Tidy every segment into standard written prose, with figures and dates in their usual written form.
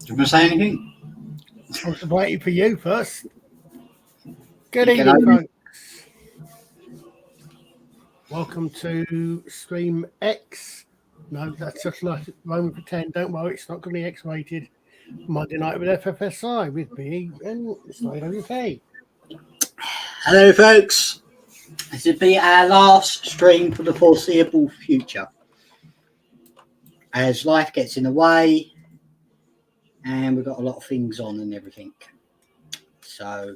you want to say anything? I was waiting for you first. Good You can evening, only- folks. Welcome to Stream X. No, that's just like Roman pretend. Don't worry, it's not going to be X-rated. Monday night with FFSI with me and Slide WK. Hello, folks. This will be our last stream for the foreseeable future, as life gets in the way, and we've got a lot of things on and everything. So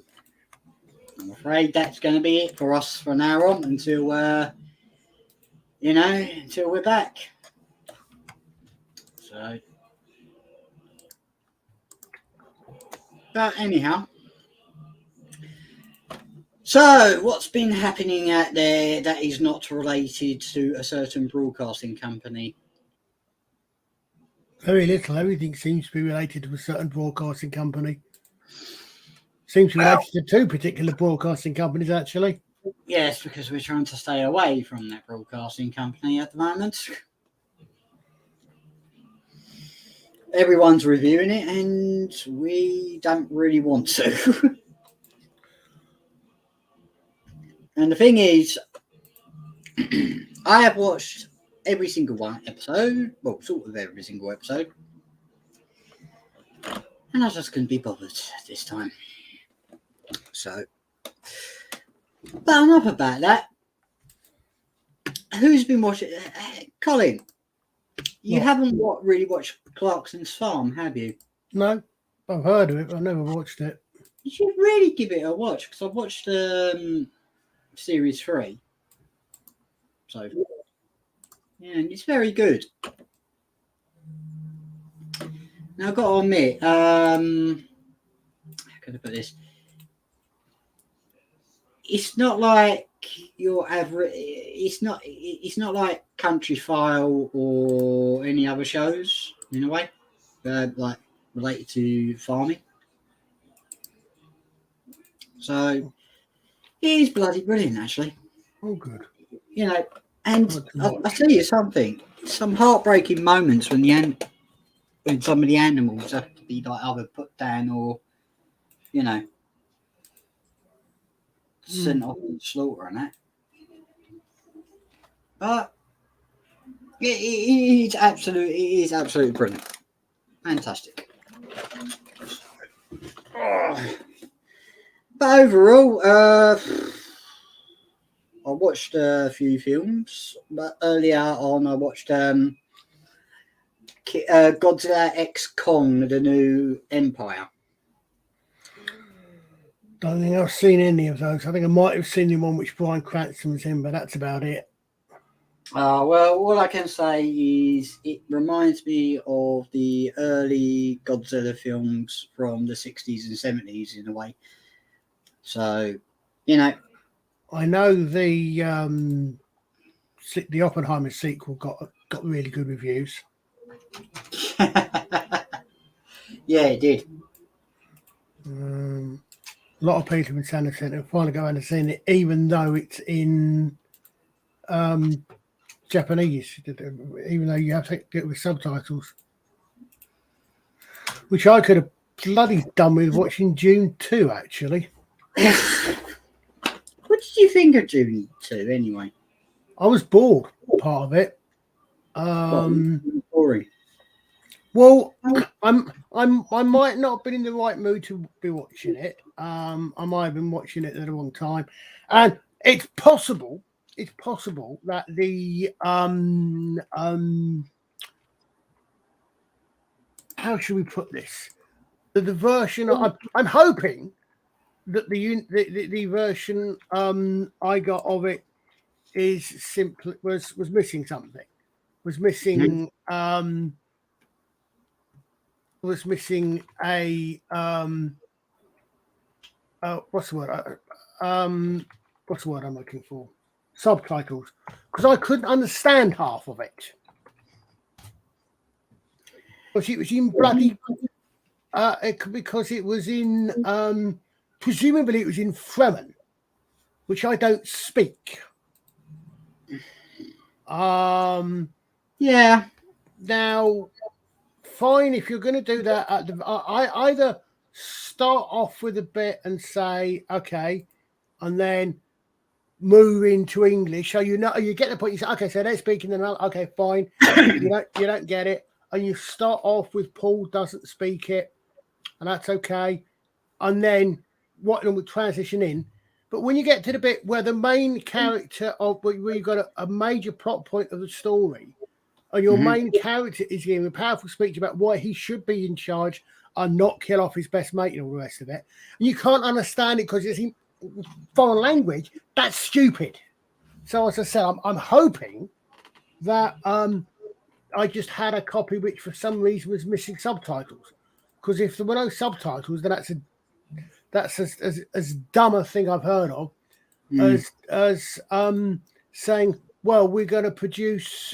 I'm afraid that's going to be it for us from now on until until we're back. So, but anyhow. So, what's been happening out there that is not related to a certain broadcasting company? Very little. Everything seems to be related to a certain broadcasting company. Seems to be related to two particular broadcasting companies, actually. Yes, because we're trying to stay away from that broadcasting company at the moment. Everyone's reviewing it, and we don't really want to. And the thing is, I have watched every single episode, well, sort of every single episode, and I just couldn't be bothered this time. So, but enough about that. Who's been watching? Colin, you haven't really watched Clarkson's Farm, have you? No, I've heard of it, but I've never watched it. You should really give it a watch, because I've watched series 3. So, yeah, and it's very good. Now, I've got to admit, how can I put this? It's not like your average. It's not like Country File or any other shows in a way, like related to farming. So it is bloody brilliant, actually. Oh, good. You know, and I'll tell you something. Some heartbreaking moments when some of the animals have to be like either put down or, sent off to slaughter and that. But it is absolutely brilliant. Fantastic. But overall, I watched a few films, but earlier on I watched Godzilla X Kong, the new Empire. Don't think I've seen any of those. I think I might have seen the one which Bryan Cranston was in, but that's about it. Well, all I can say is it reminds me of the early Godzilla films from the 60s and 70s in a way. So, I know the Oppenheimer sequel got really good reviews. Yeah, it did. A lot of people have been saying they're finally going and seeing it, even though it's in Japanese, even though you have to get it with subtitles, which I could have bloody done with watching June 2, actually. What did you think of June 2 anyway? I was bored, part of it. Boring. Well, I might not have been in the right mood to be watching it. I might have been watching it at the wrong time, and it's possible that the how should we put this? The version I'm hoping that the version I got of it is simply was missing something. Was missing was missing a what's the word? What's the word I'm looking for? Subtitles, because I couldn't understand half of it. Because it was in bloody because it was in presumably it was in Fremen, which I don't speak. Yeah. Now, fine if you're going to do that. I either start off with a bit and say, okay, and then move into English. So you get the point. You say, okay, so they're speaking them out. Okay, fine. you don't get it, and you start off with Paul doesn't speak it, and that's okay. And then what will transition in. But when you get to the bit where the main character where you've got a major plot point of the story, and your main character is giving a powerful speech about why he should be in charge and not kill off his best mate and all the rest of it, and you can't understand it because it's in foreign language, that's stupid. So as I said, I'm hoping that I just had a copy which for some reason was missing subtitles, because if there were no subtitles, then that's as dumb a thing I've heard of as saying, well, we're going to produce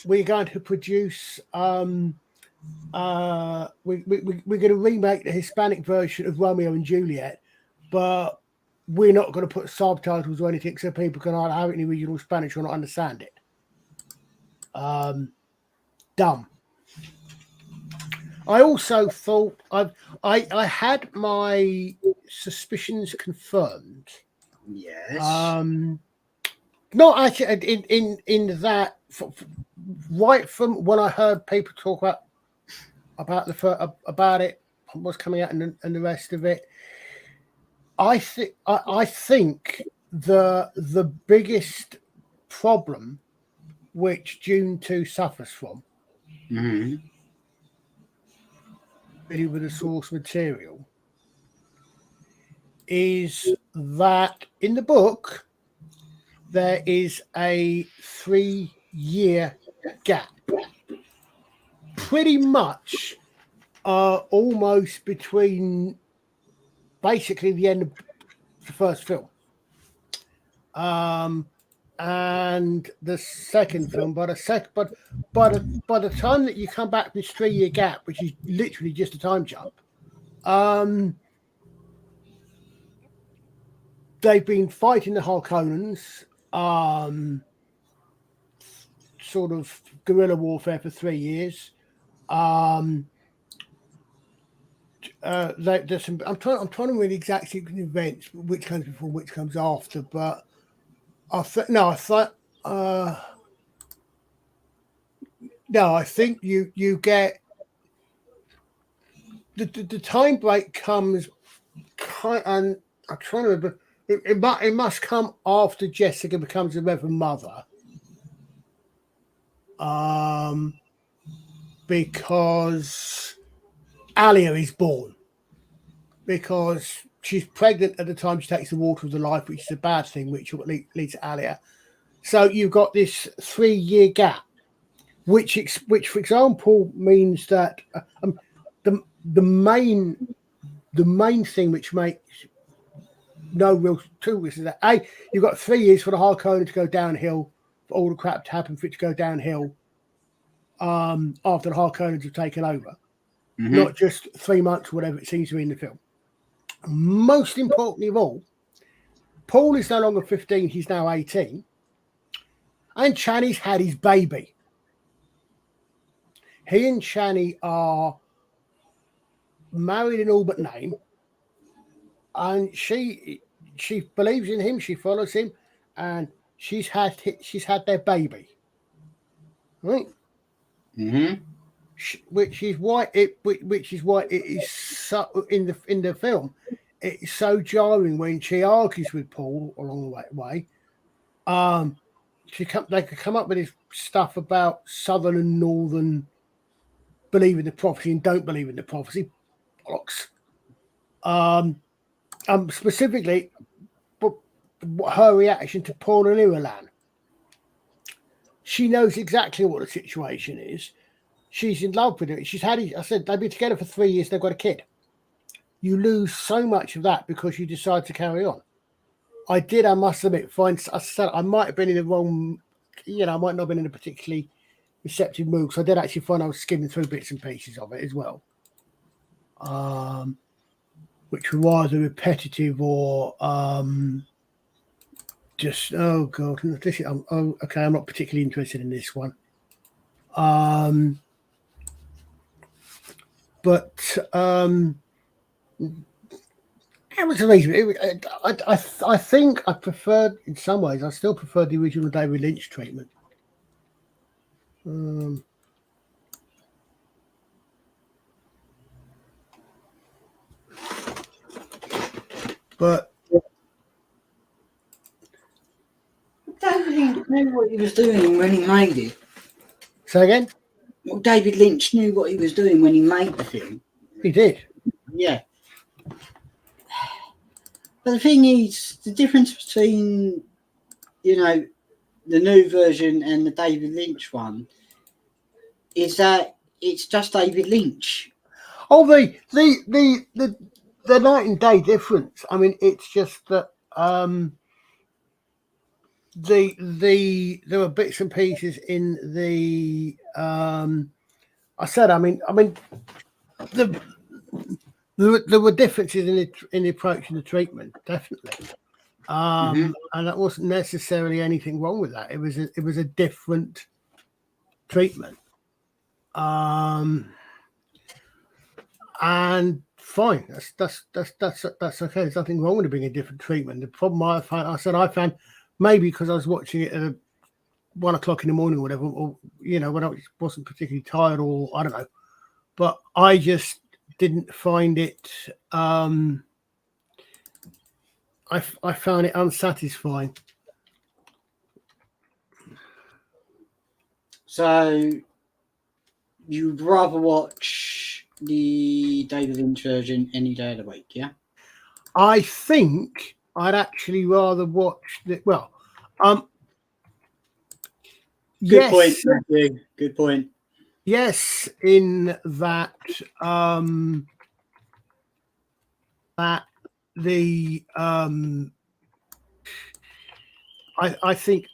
we're going to remake the Hispanic version of Romeo and Juliet, but we're not going to put subtitles or anything so people can either have it in the original Spanish or not understand it. Dumb. I also thought I had my suspicions confirmed. Yes. Not actually in that right from when I heard people talk about it, what's coming out and the rest of it. I think the biggest problem which Dune 2 suffers from, really with the source material, is that in the book there is a 3-year gap, pretty much almost between basically the end of the first film and the second film. But by the time that you come back from this 3-year gap, which is literally just a time jump, they've been fighting the Harkonnens, sort of guerrilla warfare for 3 years. There's some. I'm trying to read exactly the events, which comes before, which comes after. But I think you get the time break comes, and I'm trying to remember. It must come after Jessica becomes a Reverend Mother, because Alia is born, because she's pregnant at the time she takes the water of the life, which is a bad thing, which leads to Alia. So you've got this 3-year gap, which for example means that the main thing which makes no real to this is that you've got 3 years for the Harkonnen to go downhill, for all the crap to happen for it to go downhill after the Harkonnens have taken over. Not just 3 months, whatever it seems to be in the film. Most importantly of all, Paul is no longer 15, he's now 18. And Chani's had his baby. He and Chani are married in all but name. And she believes in him, she follows him, and she's had their baby. Right? Which is why it is so in the film. It's so jarring when she argues with Paul along the way. They could come up with this stuff about southern and northern believe in the prophecy and don't believe in the prophecy. Bollocks. Specifically, her reaction to Paul and Irulan. She knows exactly what the situation is. She's in love with him. I said they've been together for 3 years. They've got a kid. You lose so much of that because you decide to carry on. I must admit, I said I might have been in the wrong, I might not have been in a particularly receptive mood. So I did actually find I was skimming through bits and pieces of it as well. Which were either repetitive or just, oh God, okay, I'm not particularly interested in this one. but it was amazing. I think I preferred, in some ways, I still prefer the original David Lynch treatment. But David Lynch knew what he was doing when he made it. say again? Well, David Lynch knew what he was doing when he made the film. He did. Yeah. But the thing is, the difference between, the new version and the David Lynch one is that it's just David Lynch. Oh, the night and day difference. I mean, it's just that there were bits and pieces in the there were differences in the approach and the treatment, definitely. And that wasn't necessarily anything wrong with that. It was a different treatment. And fine, that's okay. There's nothing wrong with it being a different treatment. The problem I found maybe because I was watching it at 1 o'clock in the morning or whatever, or when I wasn't particularly tired, or I don't know, but I just didn't find it. I found it unsatisfying. So you'd rather watch the David Lynch version any day of the week, yeah? I think I'd actually rather watch the Good point, Matthew. Good point. Yes, in that that the I think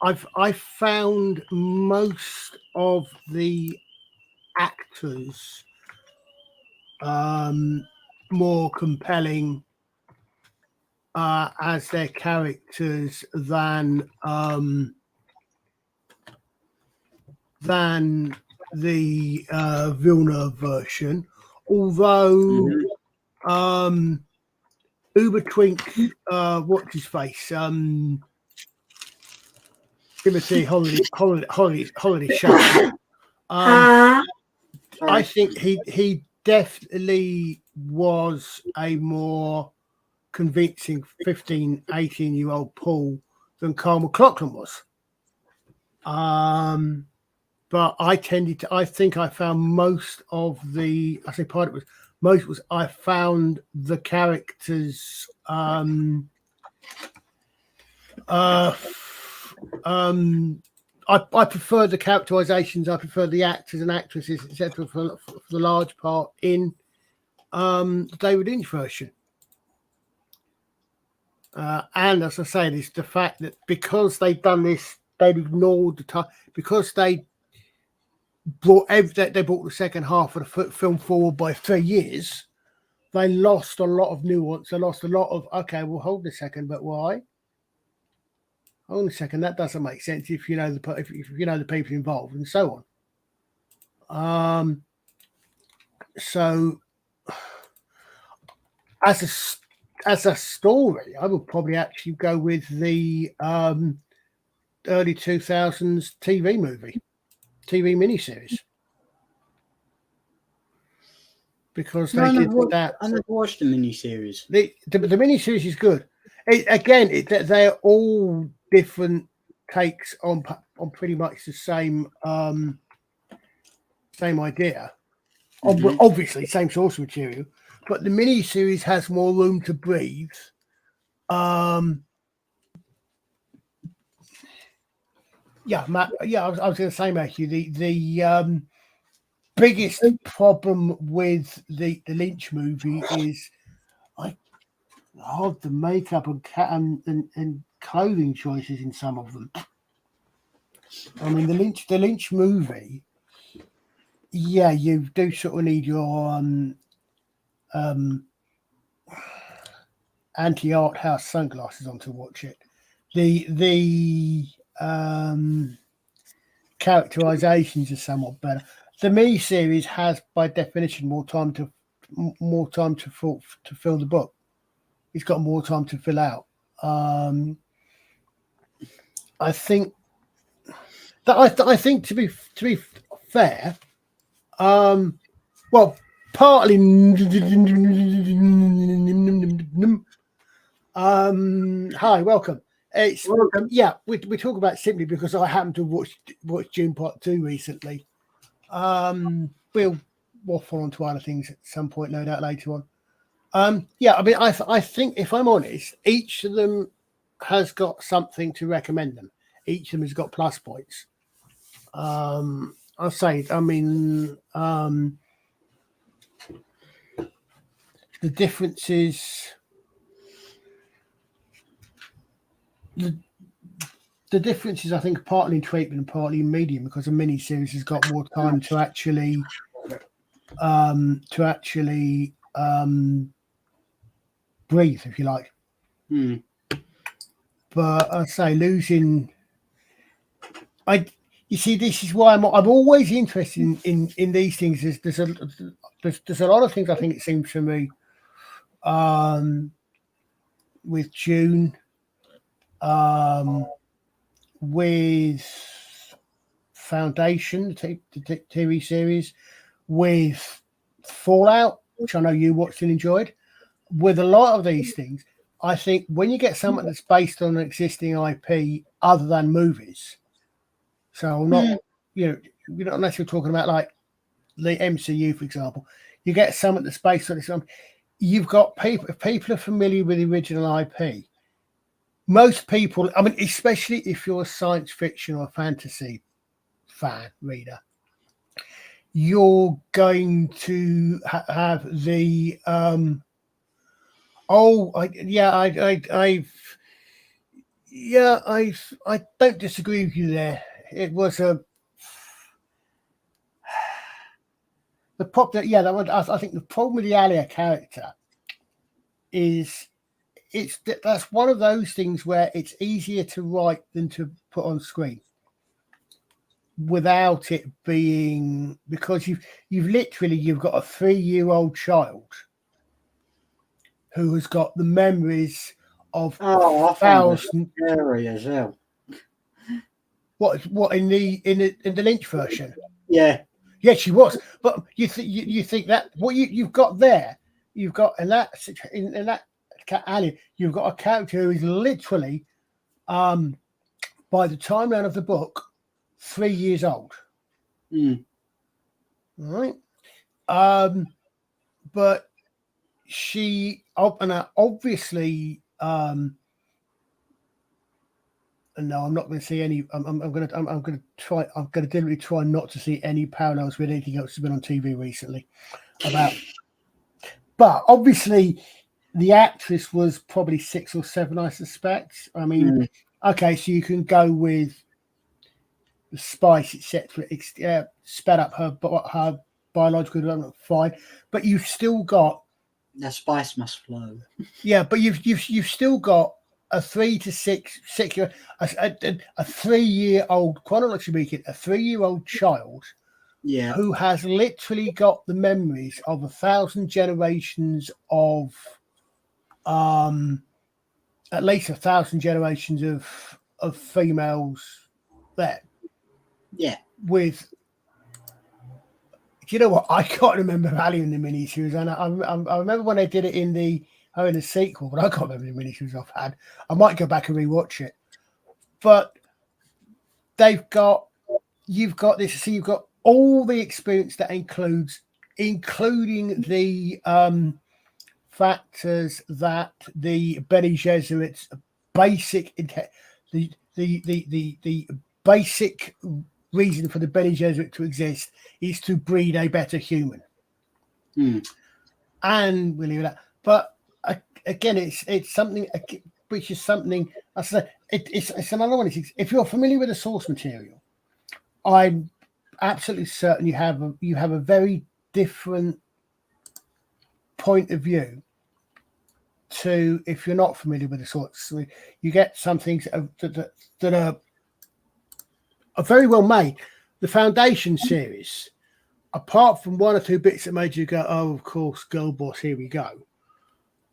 I found most of the actors more compelling as their characters than the Villeneuve version, although Uber Twink, what's his face, Timothy Holiday Show. I think he definitely was a more convincing 15, 18-year-old Paul than Carl McLachlan was. But I think I found most of the, I say part of it was, most was I found the characters I prefer the characterizations, I prefer the actors and actresses, etc. for the large part in the David Lynch version. And as I said, it's the fact that because they've done this, they've ignored the time, because they brought the second half of the film forward by 3 years. They lost a lot of nuance. They lost a lot of, okay, well, hold a second, but why? Hold a second, that doesn't make sense if you know the people involved and so on. So as a story, I would probably actually go with the early 2000s TV miniseries, because they did that. I never watched the miniseries. The miniseries is good. They're all different takes on pretty much the same idea. Obviously, same source material, but the miniseries has more room to breathe. Matt. Yeah, I was going to say, Matthew, the biggest problem with the Lynch movie is the makeup and clothing choices in some of them. I mean, the Lynch movie, yeah, you do sort of need your anti-art house sunglasses on to watch it. The characterizations are somewhat better. the mini series has, by definition, more time to fill the book. It's got more time to fill out. I think to be fair, well, partly. Hi, welcome. It's welcome. Yeah, we talk about it simply because I happened to watch June Part 2 recently. We'll waffle on to other things at some point, no doubt later on. Yeah, I mean, I think, if I'm honest, each of them has got something to recommend them. Each of them has got plus points. I'll say, I mean, the differences. The difference is, I think, partly in treatment and partly in medium, because a mini series has got more time to actually breathe, if you like. But I say losing. You see, this is why I'm always interested in these things. There's a lot of things, I think, it seems to me, with June, with Foundation, the TV series, with Fallout, which I know you watched and enjoyed. With a lot of these things, I think when you get something that's based on an existing IP other than movies, so not, unless you're talking about like the MCU, for example, you get something that's based on this. You've got people, if people are familiar with the original IP, most people, I mean, especially if you're a science fiction or fantasy fan reader, you're going to have the I don't disagree with you there. It was the problem. I think the problem with the Alia character is that's one of those things where it's easier to write than to put on screen, without it being, because you've got a 3-year-old child who has got the memories of thousands. Scary as hell. What in the Lynch version? Yeah, she was. But you think that what you've got there, you've got in that Alien, you've got a character who is literally, by the timeline of the book, 3 years old. All right. But she obviously. No, I'm not going to see any. I'm going to deliberately try not to see any parallels with anything else that's been on TV recently. But obviously, the actress was probably 6 or 7, I suspect. I mean, okay, so you can go with the spice, etc. Sped up her biological development, fine, but you've still got the spice must flow. Yeah, but you've still got a 3 to 6 year, a 3-year-old, chronologically speaking, a 3-year-old child, who has literally got the memories of 1,000 generations of, at least 1,000 generations of females there. Yeah. With, do you know what? I can't remember Alien in the miniseries, and I remember when they did it in the sequel, but I can't remember the miniseries I've had. I might go back and rewatch it. But you've got this, so you've got all the experience that includes, including the factors that the Bene Gesserit's basic, the basic reason for the Bene Gesserit to exist is to breed a better human. And we'll leave it at that. But again, it's something which is something. I said it's another one. If you're familiar with the source material, I'm absolutely certain you have a very different point of view to if you're not familiar with the source. You get some things that are very well made. The Foundation series apart from one or two bits that made you go, "Oh, of course, Girl Boss, here we go."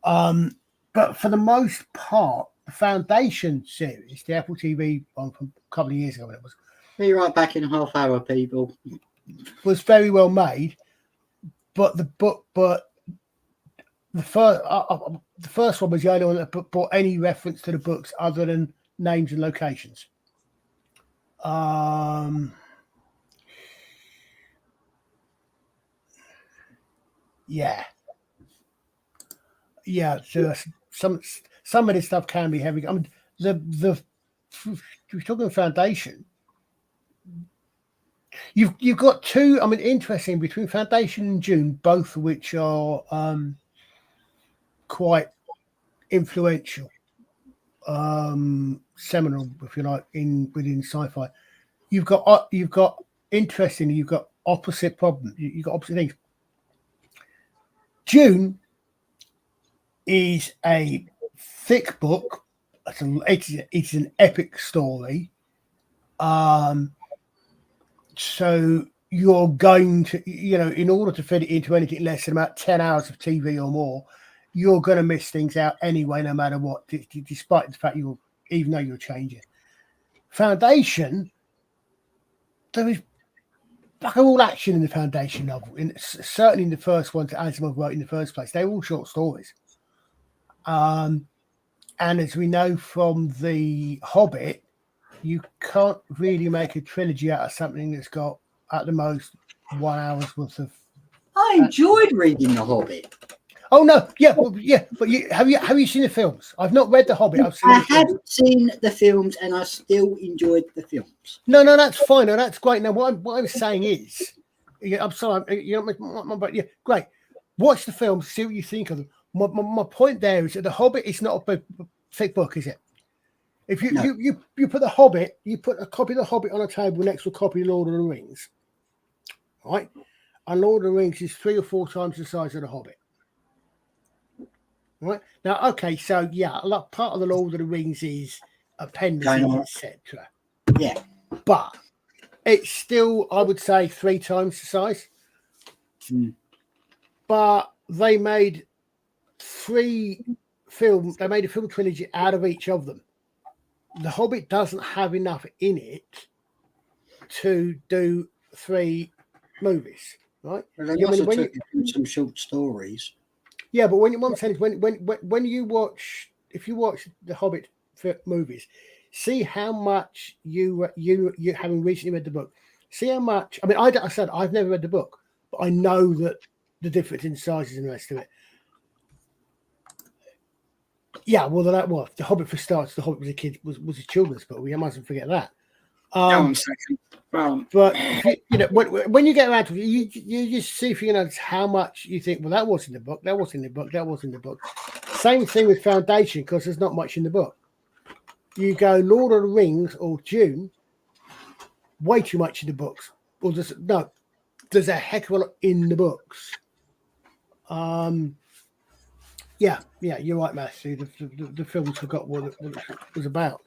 But for the most part, the Foundation series, the Apple TV one from a couple of years ago, when it was, Be right back in a half hour, people. was very well made. But the first one was the only one that brought any reference to the books other than names and locations. Yeah. So some of this stuff can be heavy. I mean, we're talking Foundation. You've got two. I mean, interesting between Foundation and June, both of which are quite influential, seminal, if you like, within sci-fi. You've got interesting. You've got opposite problems. You've got opposite things. June is a thick book. It's an epic story. So you're going to, in order to fit it into anything less than about 10 hours of TV or more, you're going to miss things out anyway, no matter what, despite the fact even though you're changing. Foundation, there is all action in the Foundation novel. Certainly in the first one that Asimov wrote in the first place, they're all short stories. And as we know from The Hobbit, you can't really make a trilogy out of something that's got at the most 1 hour's worth of. I enjoyed reading The Hobbit. Oh no, yeah, but have you seen the films? I've not read The Hobbit. I haven't seen the films, and I still enjoyed the films. No, that's fine. No, that's great. Now, what I'm saying is, I'm sorry, but yeah, great. Watch the films, see what you think of them. My point there is that The Hobbit is not a thick book, is it? If you put The Hobbit, you put a copy of The Hobbit on a table next to a copy of Lord of the Rings, right? And Lord of the Rings is 3 or 4 times the size of The Hobbit. Right now, okay, so yeah, part of the Lord of the Rings is appendices, etc. Yeah, but it's still, I would say, 3 times the size. But they made 3 films. They made a film trilogy out of each of them. The Hobbit doesn't have enough in it to do 3 movies, right? Well, they also took some short stories. Yeah, but what I'm saying is when you watch, if you watch the Hobbit movies, see how much you having recently read the book, see how much. I mean, I said I've never read the book, but I know that the difference in sizes and the rest of it. Yeah, well, the Hobbit for starts. The Hobbit was a children's book. We mustn't forget that. But when you get around to it, you just see if you know how much you think. Well, that was in the book. That was in the book. That was in the book. Same thing with Foundation, because there's not much in the book. You go Lord of the Rings or Dune, way too much in the books. Or there's a heck of a lot in the books. Yeah, you're right, Matthew. The films forgot what it was about.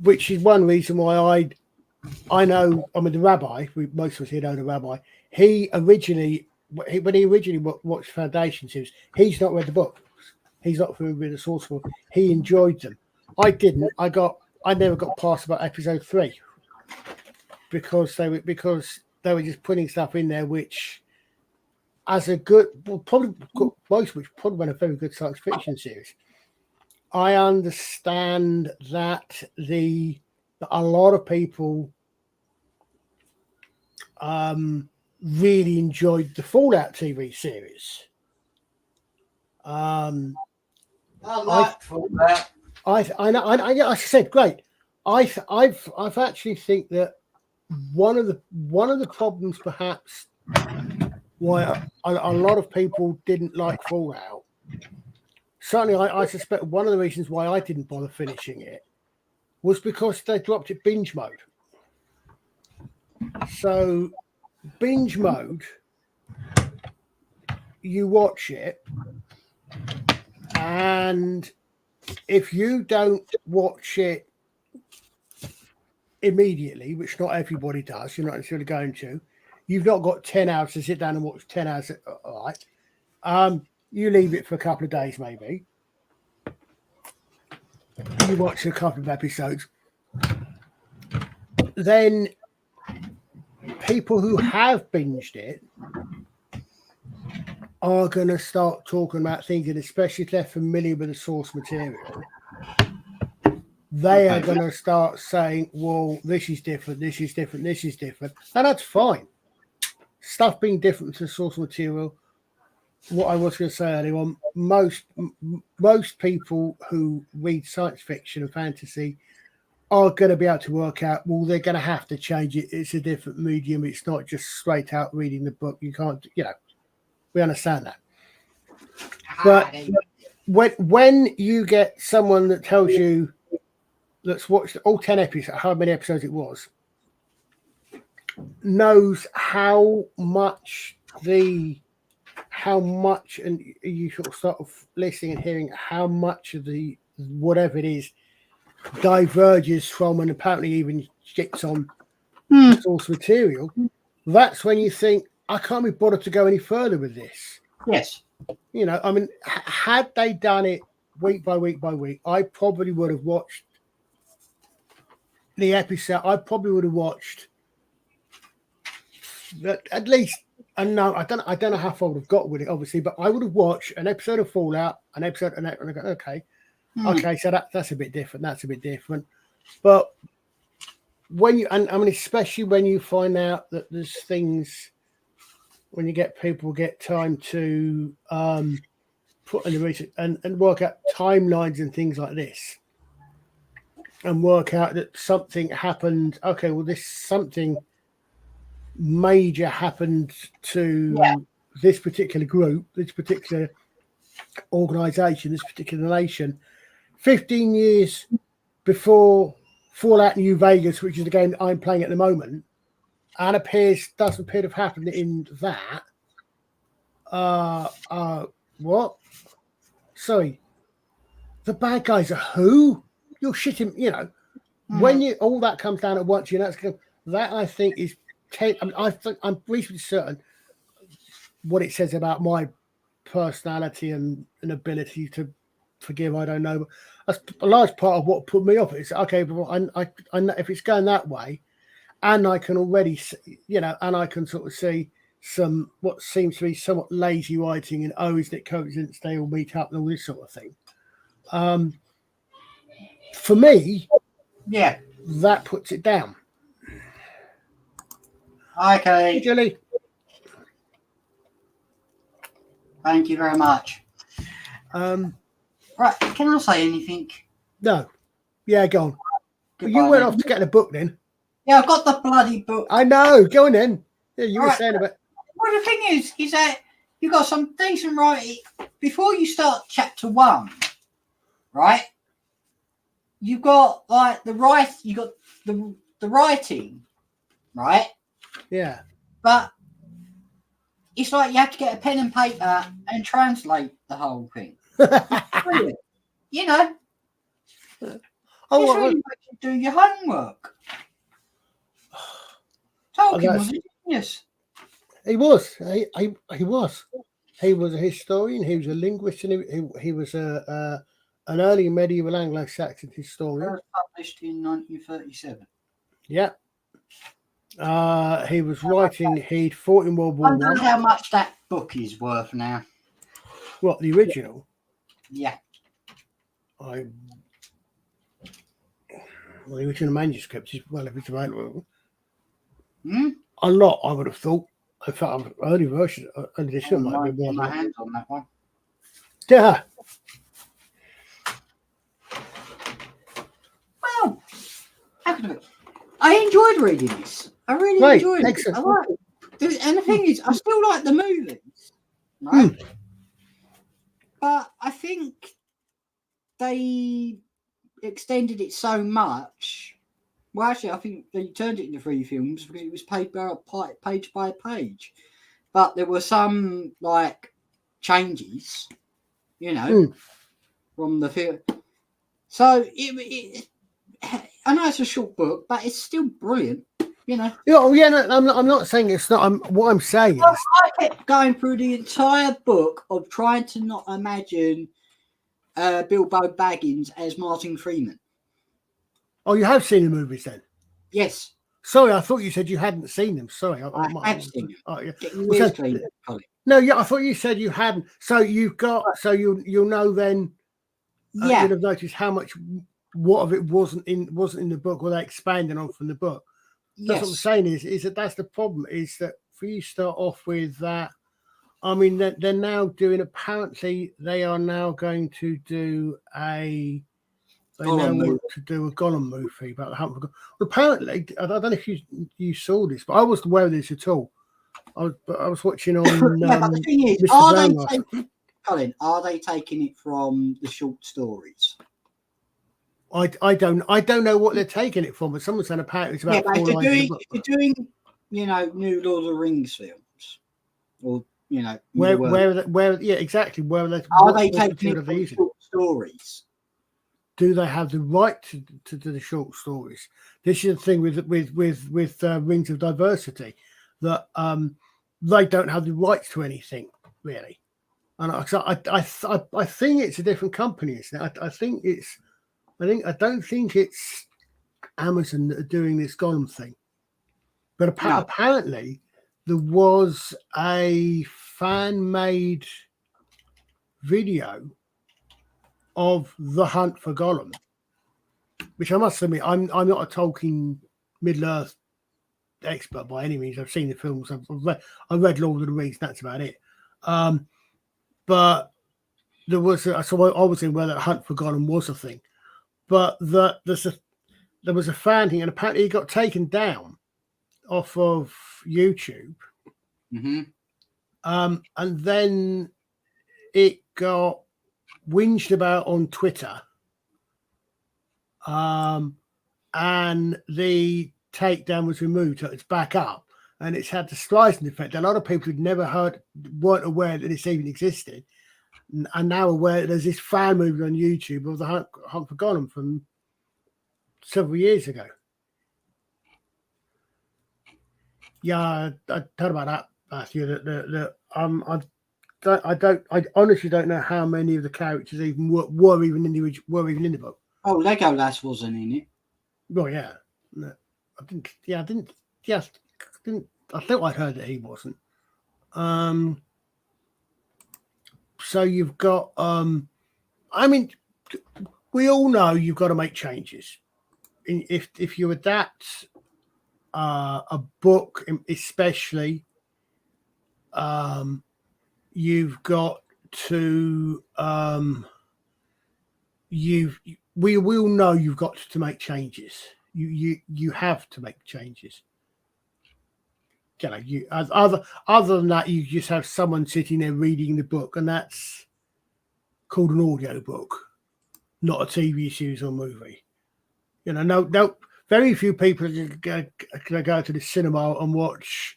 Which is one reason why I know. I mean, the rabbi. Most of us here know the rabbi. When he originally watched Foundation series, he's not read the book. He's not familiar with the source book. He enjoyed them. I didn't. I never got past about episode 3 because they were just putting stuff in there which, as a good, probably most of which probably been a very good science fiction series. I understand that a lot of people really enjoyed the Fallout TV series. I know. I said great. I've actually think that one of the problems perhaps why a lot of people didn't like Fallout. Certainly, I suspect one of the reasons why I didn't bother finishing it was because they dropped it binge mode. So, binge mode, you watch it, and if you don't watch it immediately, which not everybody does, you're not necessarily going to. You've not got 10 hours to sit down and watch 10 hours. All right. You leave it for a couple of days, maybe. You watch a couple of episodes. Then people who have binged it are going to start talking about things, and especially if they're familiar with the source material, they are going to start saying, well, this is different, this is different, this is different. And that's fine. Stuff being different to the source material. What I was going to say earlier on, most people who read science fiction and fantasy are going to be able to work out, well, they're going to have to change it. It's a different medium. It's not just straight out reading the book. You can't, we understand that. But when you get someone that tells you, let's watch all 10 episodes, how many episodes it was, knows how much, and you sort of start off listening and hearing how much of the whatever it is diverges from, and apparently even gets on source material, that's when you think, I can't be bothered to go any further with this. Yes. I mean, had they done it week by week by week, I probably would have watched the episode. I probably would have watched at least, and no, I don't know how far I would have got with it, obviously, but I would have watched an episode of Fallout, an episode, and I go, okay, so that's a bit different. That's a bit different. But when you, and I mean, especially when you find out that there's things, when you get people get time to put in the research and work out timelines and things like this, and work out that something happened. Okay, well, this something major happened to this particular group, this particular organization, this particular nation, 15 years before Fallout New Vegas, which is the game that I'm playing at the moment, and doesn't appear to have happened in that. What? Sorry, the bad guys are who? You're shitting, when you all that comes down at once, that I think is. I'm reasonably certain what it says about my personality and ability to forgive. I don't know. That's a large part of what put me off. It's okay, but I know if it's going that way, and I can already see, and I can sort of see some what seems to be somewhat lazy writing and isn't it coincidence they all meet up and all this sort of thing. For me, that puts it down. Okay. Hey, Julie. Thank you very much. Right, can I say anything? No. Yeah, go on. You went off to get the book then. Yeah, I've got the bloody book. I know. Go on then. Yeah, you were saying about. Well, the thing is that you got some decent writing before you start chapter 1, right? You've got like the writing, right? Yeah. But it's like you have to get a pen and paper and translate the whole thing. Really, really makes you do your homework. Tolkien was a genius. He was. He was. He was a historian. He was a linguist, and he was an early medieval Anglo-Saxon historian. First published in 1937. Yeah. He was writing. He'd fought in World War I. I wonder how much that book is worth now. What, the original? Yeah. The original manuscript is well, if it's available. A lot, I would have thought. In fact, early version, edition might be more. My hands on that one. Yeah. Well, I enjoyed reading this. I really enjoyed it. I like it. And the thing is, I still like the movies, right? But I think they extended it so much. Well, actually, I think they turned it into 3 films because it was page by page. But there were some like changes, from the film. So I know it's a short book, but it's still brilliant. You know. Yeah, oh yeah, no, I'm not saying it's not. What I'm saying is, I kept going through the entire book of trying to not imagine Bilbo Baggins as Martin Freeman. oh, you have seen the movies then? Yes, Sorry, I thought you said you hadn't seen them. Sorry, I have seen them. Oh, yeah. Get your Well, ears so- clean, Colin. no, yeah, I thought you said you hadn't. So you've got. So you'll know then. Yeah, You'll have noticed how much what of it wasn't in the book, or they expanded on from the book. That's what I'm yes. saying is that that's the problem. Is that for you start off with that. I mean, they're now doing. Apparently, they are now going to do a. They now Gollum movie. want to do a Gollum movie about the hunt for Gollum. Well, apparently, I don't know if you saw this, but I wasn't aware of this at all. I was watching on Yeah, but the thing is, Mr. Brown last night. Colin, are they taking it from the short stories? I don't know what they're taking it from, but someone said apparently it's about But 4 lines in the book. if you're doing, new Lord of the Rings films, or Where yeah, exactly, where are they taking it from short stories? Do they have the right to do the short stories? This is the thing with Rings of Diversity, that they don't have the rights to anything really, and I think it's a different company. I don't think it's Amazon that are doing this Gollum thing, but apparently there was a fan-made video of the hunt for Gollum, which I must admit, I'm not a Tolkien Middle-earth expert by any means. I've seen the films, I've read Lord of the Rings, that's about it. But there was I was in where that hunt for Gollum was a thing, but there was a fan thing, and apparently it got taken down off of YouTube. Mm-hmm. And then it got whinged about on Twitter. And the takedown was removed, so it's back up, and it's had the splicing effect. A lot of people who'd never weren't aware that this even existed, and now aware that there's this fan movie on YouTube of the hunt for Gollum from several years ago. Yeah, I heard about that, Matthew. I honestly don't know how many of the characters even were even in the book. Oh, Legolas wasn't in it. Well, yeah, no, I didn't. Yeah, I didn't. Yes, I thought I'd heard that he wasn't. So you've got. I mean, we all know you've got to make changes. If you adapt a book, especially, you've got to we will know you've got to make changes. You have to make changes. Other than that, you just have someone sitting there reading the book, and that's called an audio book, not a TV series or movie. No, very few people can go to the cinema and watch.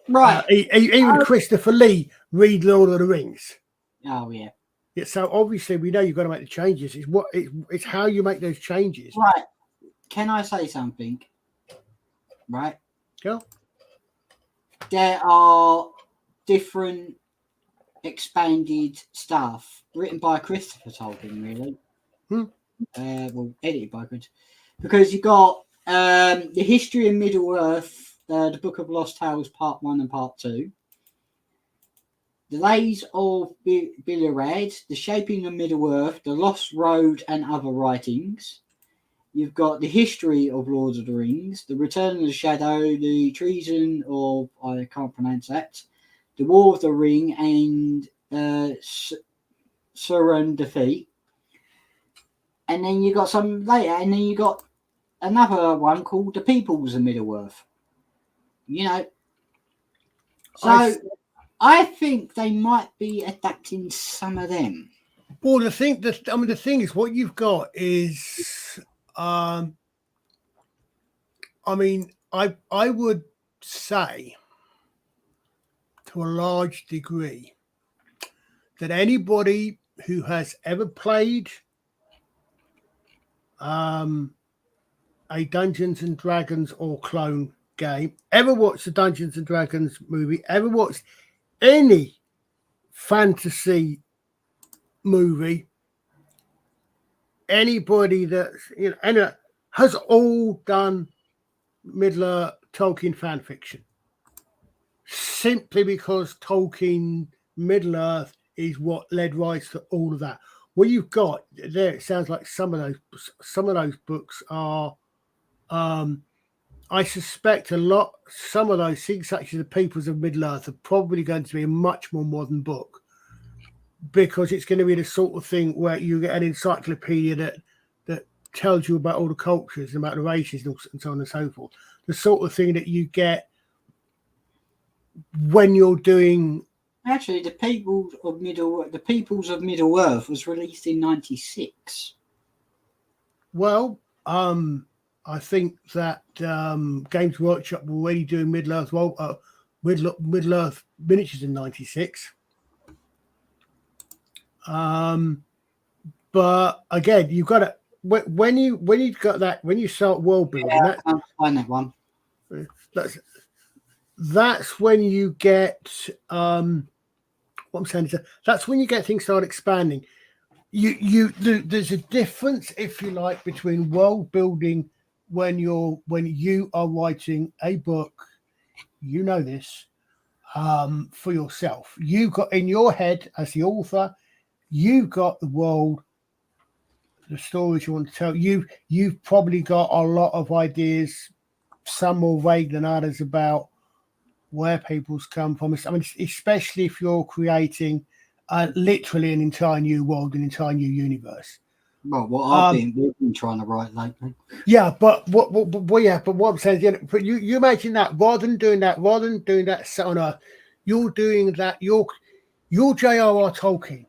Right. Even Christopher Lee read Lord of the Rings. Oh yeah. Yeah. So obviously we know you've got to make the changes. It's how you make those changes. Right. Can I say something? Right. Yeah. There are different expanded stuff written by Christopher Tolkien, really. Well, edited by Christopher. Because you got the History of Middle-earth, the Book of Lost Tales, Part 1 and Part 2. The Lays of Billerad, The Shaping of Middle-earth, The Lost Road and Other Writings. You've got The History of Lord of the Rings, The Return of the Shadow, The Treason of, I can't pronounce that, The War of the Ring, and Sauron Defeat. And then you got some later, and then you got another one called The Peoples of Middle-earth. So I think they might be adapting some of them. Well, the thing is, what you've got is, I would say, to a large degree, that anybody who has ever played a Dungeons and Dragons or clone game, ever watched the Dungeons and Dragons movie, ever watched any fantasy movie, anybody that's has all done Middle-earth Tolkien fan fiction, simply because Tolkien Middle-earth is what led right to all of that. What you've got there, it sounds like some of those books are, I suspect some of those things, such as the Peoples of Middle-earth, are probably going to be a much more modern book, because it's going to be the sort of thing where you get an encyclopedia that tells you about all the cultures, about the races, and so on and so forth. The sort of thing that you get when you're doing. Actually, the Peoples of Middle Earth was released in '96. Well, I think that Games Workshop were already doing Middle-earth miniatures in '96. But again, you've got to when you've got that, when you start world building, I can't find that one. That's when you get what I'm saying is that's when you get things start expanding. There's a difference, if you like, between world building when you are writing a book, this, for yourself. You've got in your head as the author, you've got the world, the stories you want to tell. You've probably got a lot of ideas, some more vague than others, about where people's come from. I mean, especially if you're creating literally an entire new world, an entire new universe. Well, what we've been trying to write lately. Yeah, but what I'm saying, but you imagine that rather than doing that set on Earth, you're doing that. You're J.R.R. Tolkien.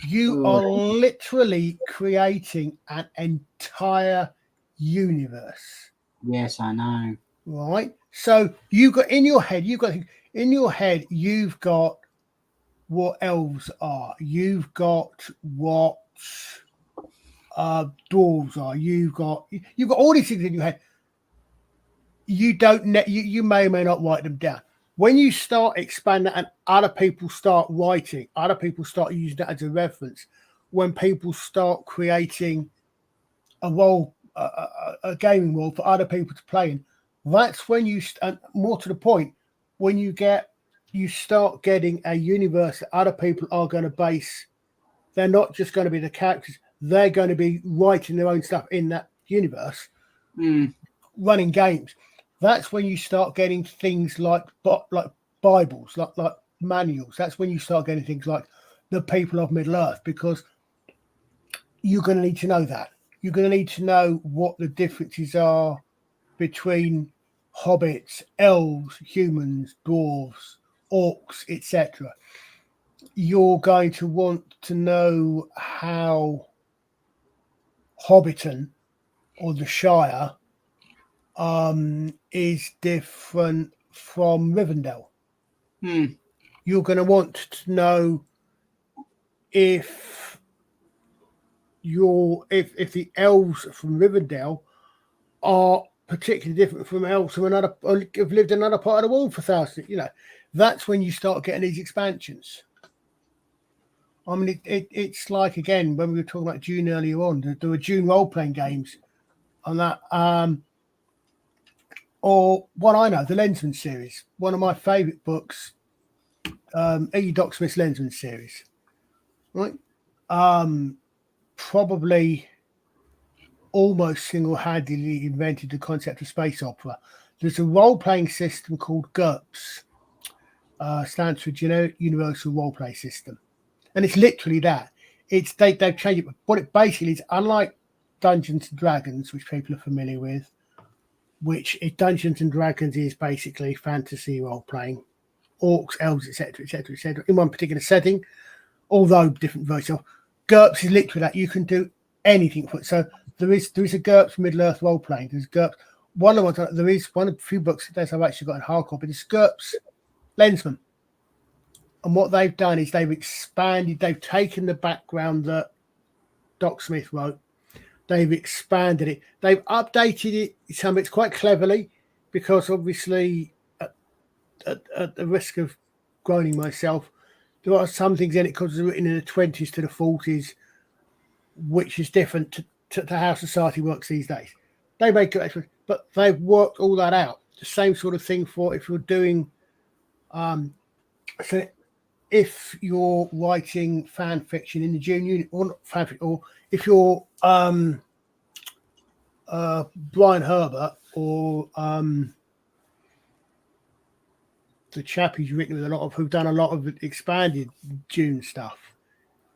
You are literally creating an entire universe. Yes, I know. Right. So you've got what elves are. You've got what dwarves are. You've got all these things in your head. You may or may not write them down. When you start expanding and other people start writing, other people start using that as a reference, when people start creating a gaming world for other people to play in, that's when and more to the point, when you start getting a universe that other people are going to base. They're not just going to be the characters, they're going to be writing their own stuff in that universe, running games. That's when you start getting things like Bibles, like manuals. That's when you start getting things like the People of Middle-earth, because you're going to need to know that. You're going to need to know what the differences are between hobbits, elves, humans, dwarves, orcs, etc. You're going to want to know how Hobbiton or the Shire is different from Rivendell. You're going to want to know if the elves from Rivendell are particularly different from elves from have lived in another part of the world for thousands. That's when you start getting these expansions. I mean, it's like, again, when we were talking about Dune earlier on, there were Dune role-playing games on that. Or one I know, the Lensman series, one of my favourite books, E. Doc Smith's Lensman series. Right? Probably almost single-handedly invented the concept of space opera. There's a role-playing system called GURPS, stands for Generic Universal Role-Play System. And it's literally that. They've changed it. What it basically is, unlike Dungeons and Dragons, which people are familiar with, Dungeons and Dragons is basically fantasy role-playing, orcs, elves, etc., in one particular setting, although different versions. GURPS is literally that. You can do anything for it. So there is a GURPS Middle-earth role-playing. There's GURPS. There is one of the few books that I've actually got in hard copy. It's GURPS Lensman. And what they've done is they've expanded, they've taken the background that Doc Smith wrote, they've expanded it. They've updated it, some of it's quite cleverly, because obviously, at the risk of groaning myself, there are some things in it because it's written in the 20s to the 40s, which is different to how society works these days. They make it, but they've worked all that out. The same sort of thing for if you're doing, so if you're writing fan fiction in the junior, or not fan fiction, or if you're Brian Herbert or the chap who's written with who've done a lot of expanded Dune stuff,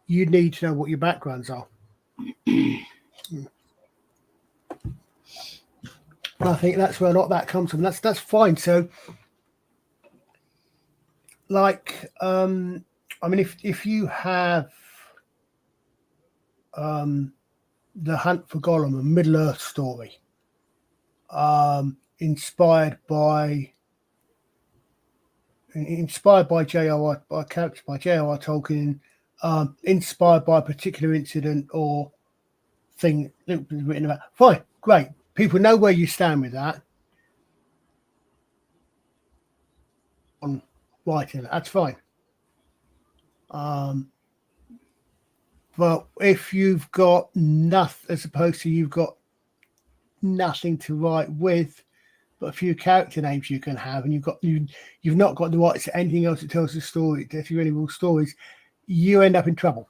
you need to know what your backgrounds are. I think that's where a lot of that comes from. That's fine. So, like, I mean, if you have The Hunt for Gollum, a Middle Earth story, inspired by J.R.R. Tolkien, inspired by a particular incident or thing that was written about. Fine, great. People know where you stand with that. On writing, that's fine. But if you've got nothing, as opposed to you've got nothing to write with, but a few character names you can have, and you've not got the rights to anything else that tells the story, if you're any real stories, you end up in trouble.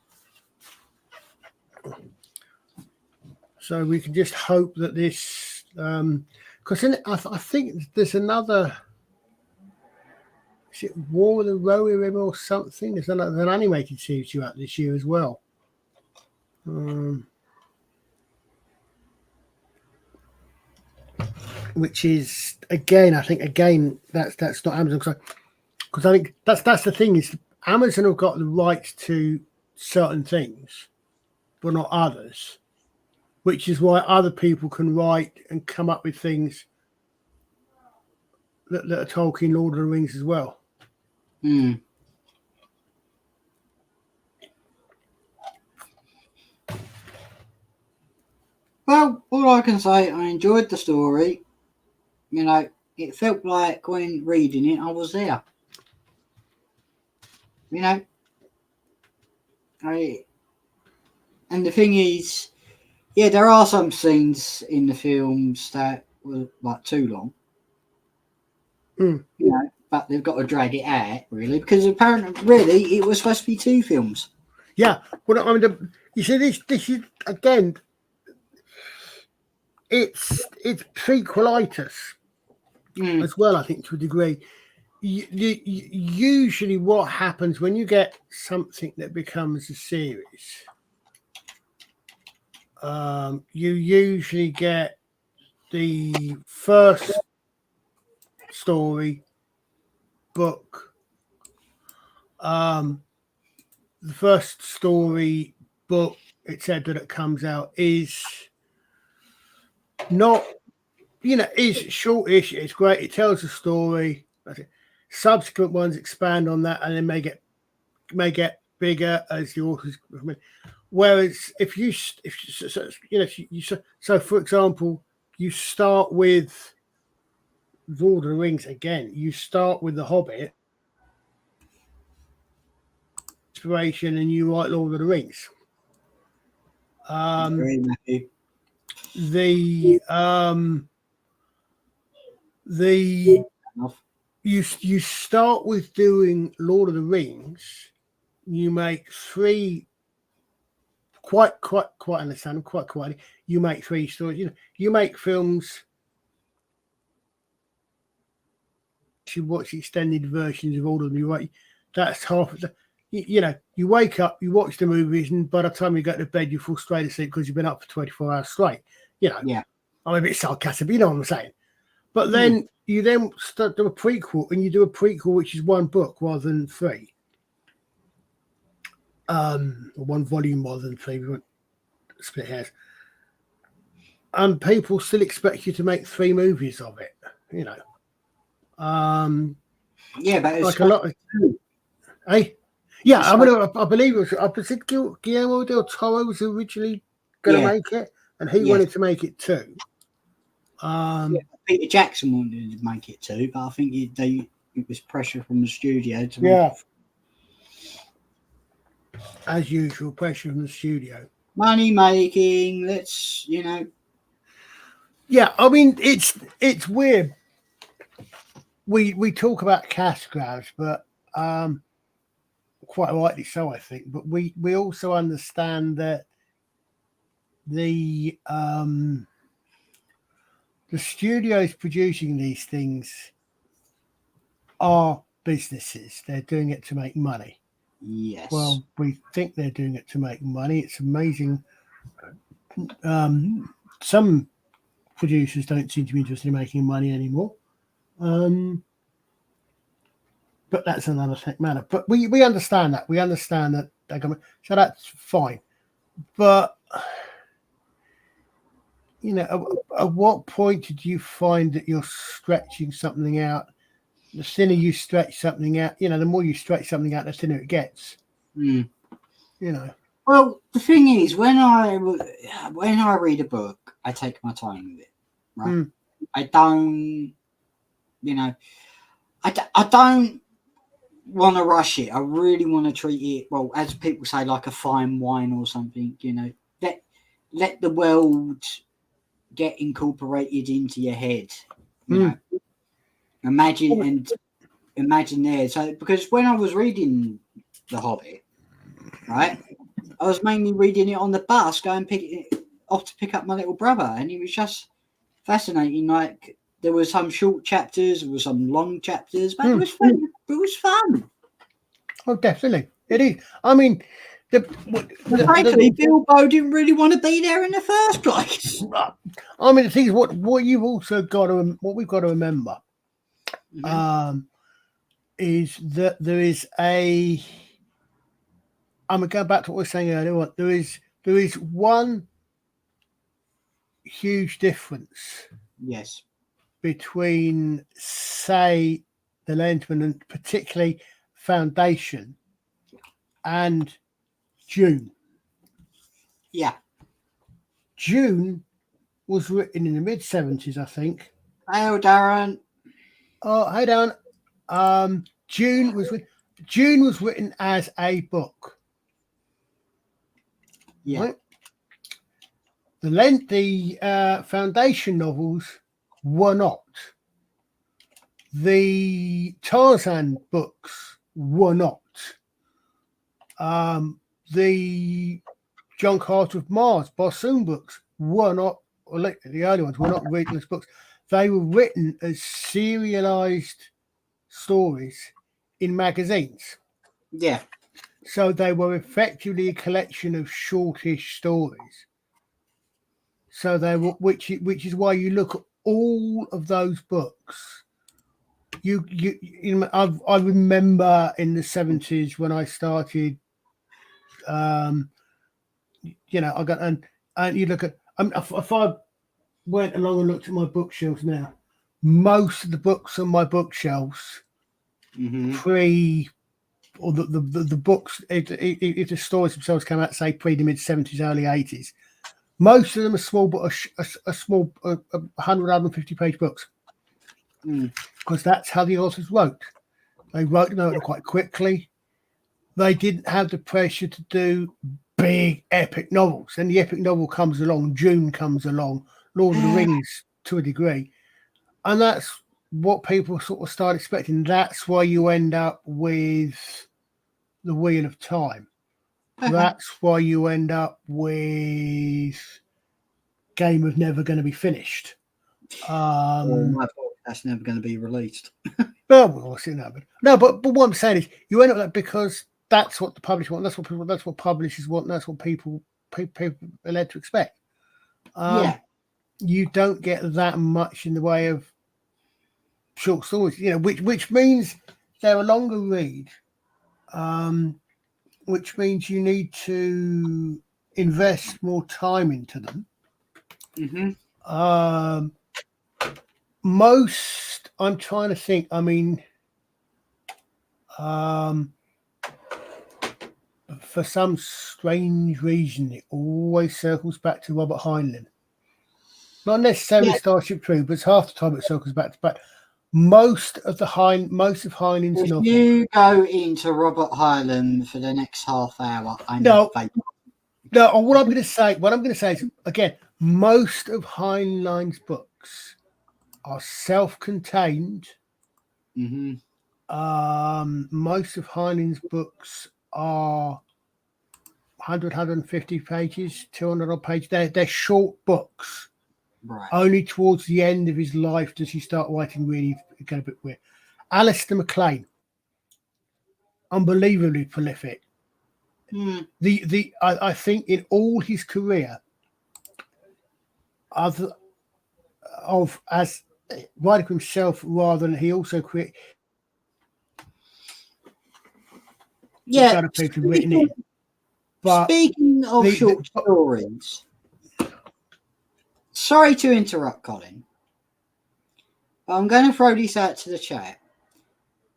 So we can just hope that this, because I think there's another, is it War of the Rohirrim or something? There's an animated series due out this year as well. Which is I think that's not Amazon, because I think that's the thing, is Amazon have got the rights to certain things, but not others. Which is why other people can write and come up with things that are Tolkien, Lord of the Rings as well. Well, all I can say, I enjoyed the story. You know, it felt like when reading it, I was there. You know, and the thing is, yeah, there are some scenes in the films that were like too long. You know, but they've got to drag it out, really, because apparently, really, it was supposed to be 2 films. Yeah, well, I mean, you see, this is again, it's prequelitis as well, I think, to a degree. Usually, what happens when you get something that becomes a series, you usually get the first story book, the first story book, etc., that comes out is not, is shortish, it's great, it tells a story. Subsequent ones expand on that and then may get bigger as the authors. Whereas so for example, you start with Lord of the Rings again. You start with The Hobbit, inspiration, and you write Lord of the Rings. You start with doing Lord of the Rings. You make 3 quite understandable, quite. You make 3 stories. You make films. You watch extended versions of all of them. You write. That's half of the. You wake up, you watch the movies, and by the time you go to bed, you fall straight asleep because you've been up for 24 hours straight. Yeah. I'm a bit sarcastic, but you know what I'm saying. But then you then start do a prequel, and you do a prequel which is 1 book rather than 3. Or 1 volume rather than 3. We won't split hairs. And people still expect you to make 3 movies of it. Yeah, but it's like a lot of. Hey. Yeah, I believe it was. I think Guillermo del Toro was originally going to make it, and he Yes. wanted to make it 2. Peter Jackson wanted to make it 2, but I think it was pressure from the studio to make Yeah. it. As usual, pressure from the studio. Money making. Let's Yeah, I mean it's weird. We talk about cash grabs, but quite rightly so, I think. But we also understand that the studios producing these things are businesses. They're doing it to make money. Yes. Well, we think they're doing it to make money. It's amazing. Some producers don't seem to be interested in making money anymore. But that's another matter. But we understand that. We understand that they're going. So that's fine. But at what point did you find that you're stretching something out? The thinner you stretch something out, the more you stretch something out, the thinner it gets. Well, the thing is, when I read a book, I take my time with it, right? I don't, I don't want to rush it. I really want to treat it, well, as people say, like a fine wine or something. Let the world get incorporated into your head. Imagine there. So, because when I was reading The Hobbit, right, I was mainly reading it on the bus, going off to pick up my little brother, and it was just fascinating. Like, there were some short chapters, there were some long chapters, but it was fun. It was fun. Oh, definitely, it is. I mean, frankly, Bilbo didn't really want to be there in the first place. I mean, the thing is, what you've also got to, what we've got to remember, is that there is a. I'm going to go back to what I was saying earlier on. There is one huge difference. Yes. Between, say, the Lensman and particularly Foundation and June. Yeah. June was written in the mid-70s, I think. Hey, Darren. Oh, hey, Darren. June was written as a book. Yeah. Right? The Foundation novels were not. The Tarzan books were not. The John Carter of Mars, Barsoom books were not, or the early ones were not written as books. They were written as serialized stories in magazines. Yeah. So they were effectively a collection of shortish stories. So they were, which is why you look at all of those books. I remember in the 70s when I started. I got and you look at. If I went along and looked at my bookshelves now, most of the books on my bookshelves or the books, if the stories themselves came out, say pre the mid 70s, early 80s, most of them are small, but a small 100, 150 page books, because that's how the authors wrote. They wrote them out quite quickly. They didn't have the pressure to do big epic novels. And the epic novel comes along, June comes along, Lord of the Rings to a degree. And that's what people sort of start expecting. That's why you end up with The Wheel of Time. That's why you end up with Game of Never Going to Be Finished. That's never going to be released. We'll see that. But what I'm saying is, you end up like, because that's what the publishers want. That's what publishers want. That's what people are led to expect. You don't get that much in the way of short stories, which means they're a longer read, which means you need to invest more time into them. Most, I'm trying to think. I mean, for some strange reason, it always circles back to Robert Heinlein. Not necessarily Starship Troopers. Half the time it circles back to back. Most of Heinlein's If novels. you go into Robert Hyland for the next half hour, No, what I'm going to say is, again, most of Heinlein's books are self-contained. Mm-hmm. Most of Heinlein's books are 100, 150 pages, 200 odd pages. They're short books. Right. Only towards the end of his life does he start writing really get a bit weird. Alistair MacLean, unbelievably prolific. I think in all his career, as writing for himself rather than he also created. Yeah. Other people have written in. But speaking of short stories, sorry to interrupt, Colin, but I'm going to throw this out to the chat.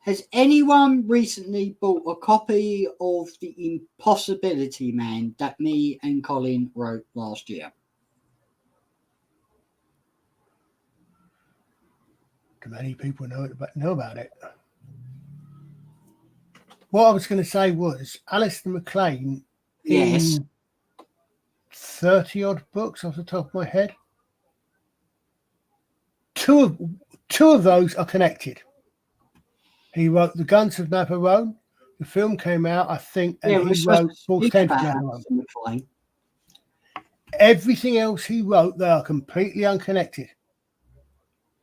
Has anyone recently bought a copy of The Impossibility Man that me and Colin wrote last year? Do many people know about it? What I was going to say was Alistair MacLean in 30 odd books off the top of my head. Two of those are connected. He wrote The Guns of Navarone. The film came out, I think, and he wrote False Tenth of Navarone. Everything else he wrote, they are completely unconnected.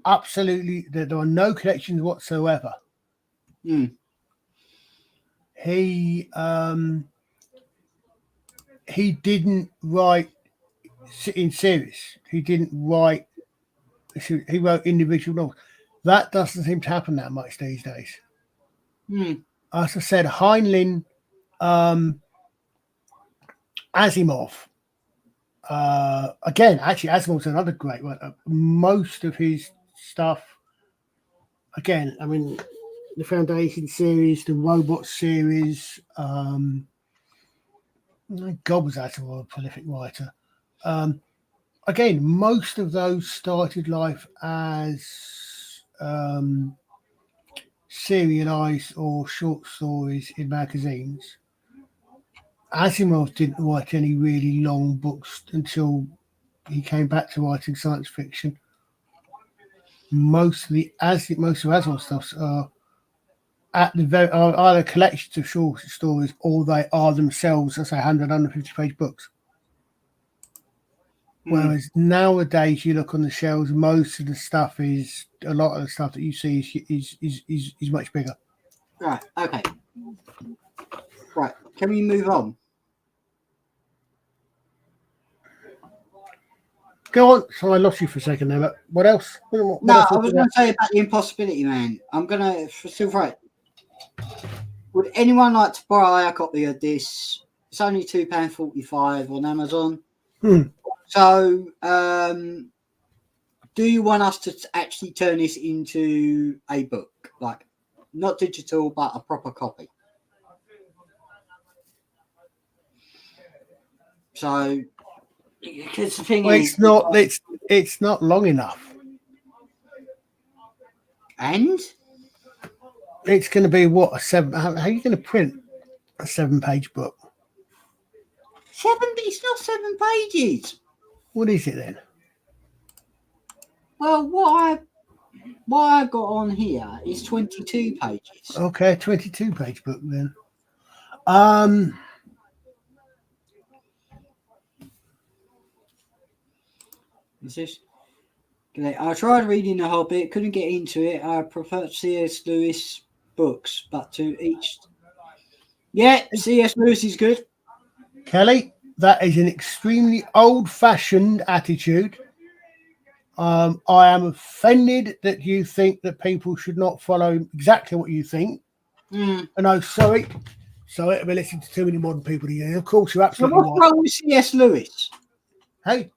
Absolutely, there are no connections whatsoever. He didn't write in series. He didn't write. He wrote individual novels. That doesn't seem to happen that much these days. As I said, Heinlein, Asimov. Again, actually, Asimov's another great one. Most of his stuff, again, I mean, the Foundation series, the Robot series. God, was Asimov a prolific writer. Again, most of those started life as serialized or short stories in magazines. Asimov didn't write any really long books until he came back to writing science fiction. Most of Asimov's stuff are either collections of short stories or they are themselves, let's say, 100, 150 page books. Whereas nowadays, you look on the shelves, most of the stuff is a lot of the stuff that you see is much bigger. Right. Okay. Right. Can we move on? Go on. So I lost you for a second there, but what else? I was going to say about The Impossibility Man. I'm going to still right. Would anyone like to buy a copy of this? It's only £2.45 on Amazon. So, do you want us to actually turn this into a book, like not digital, but a proper copy? So, because the thing is, it's not long enough, and it's going to be what a 7. How are you going to print a 7-page book? 7? It's not 7 pages. What is it then? Well, what I got on here is 22 pages. Okay, 22-page book then. Is this? I tried reading The Hobbit, couldn't get into it. I prefer C.S. Lewis books, but to each. Yeah, C.S. Lewis is good. Kelly, that is an extremely old-fashioned attitude. I am offended that you think that people should not follow exactly what you think. And I'm sorry, I've been listening to too many modern people here. Of course, you're absolutely right. What's wrong with C.S. Lewis? Hey,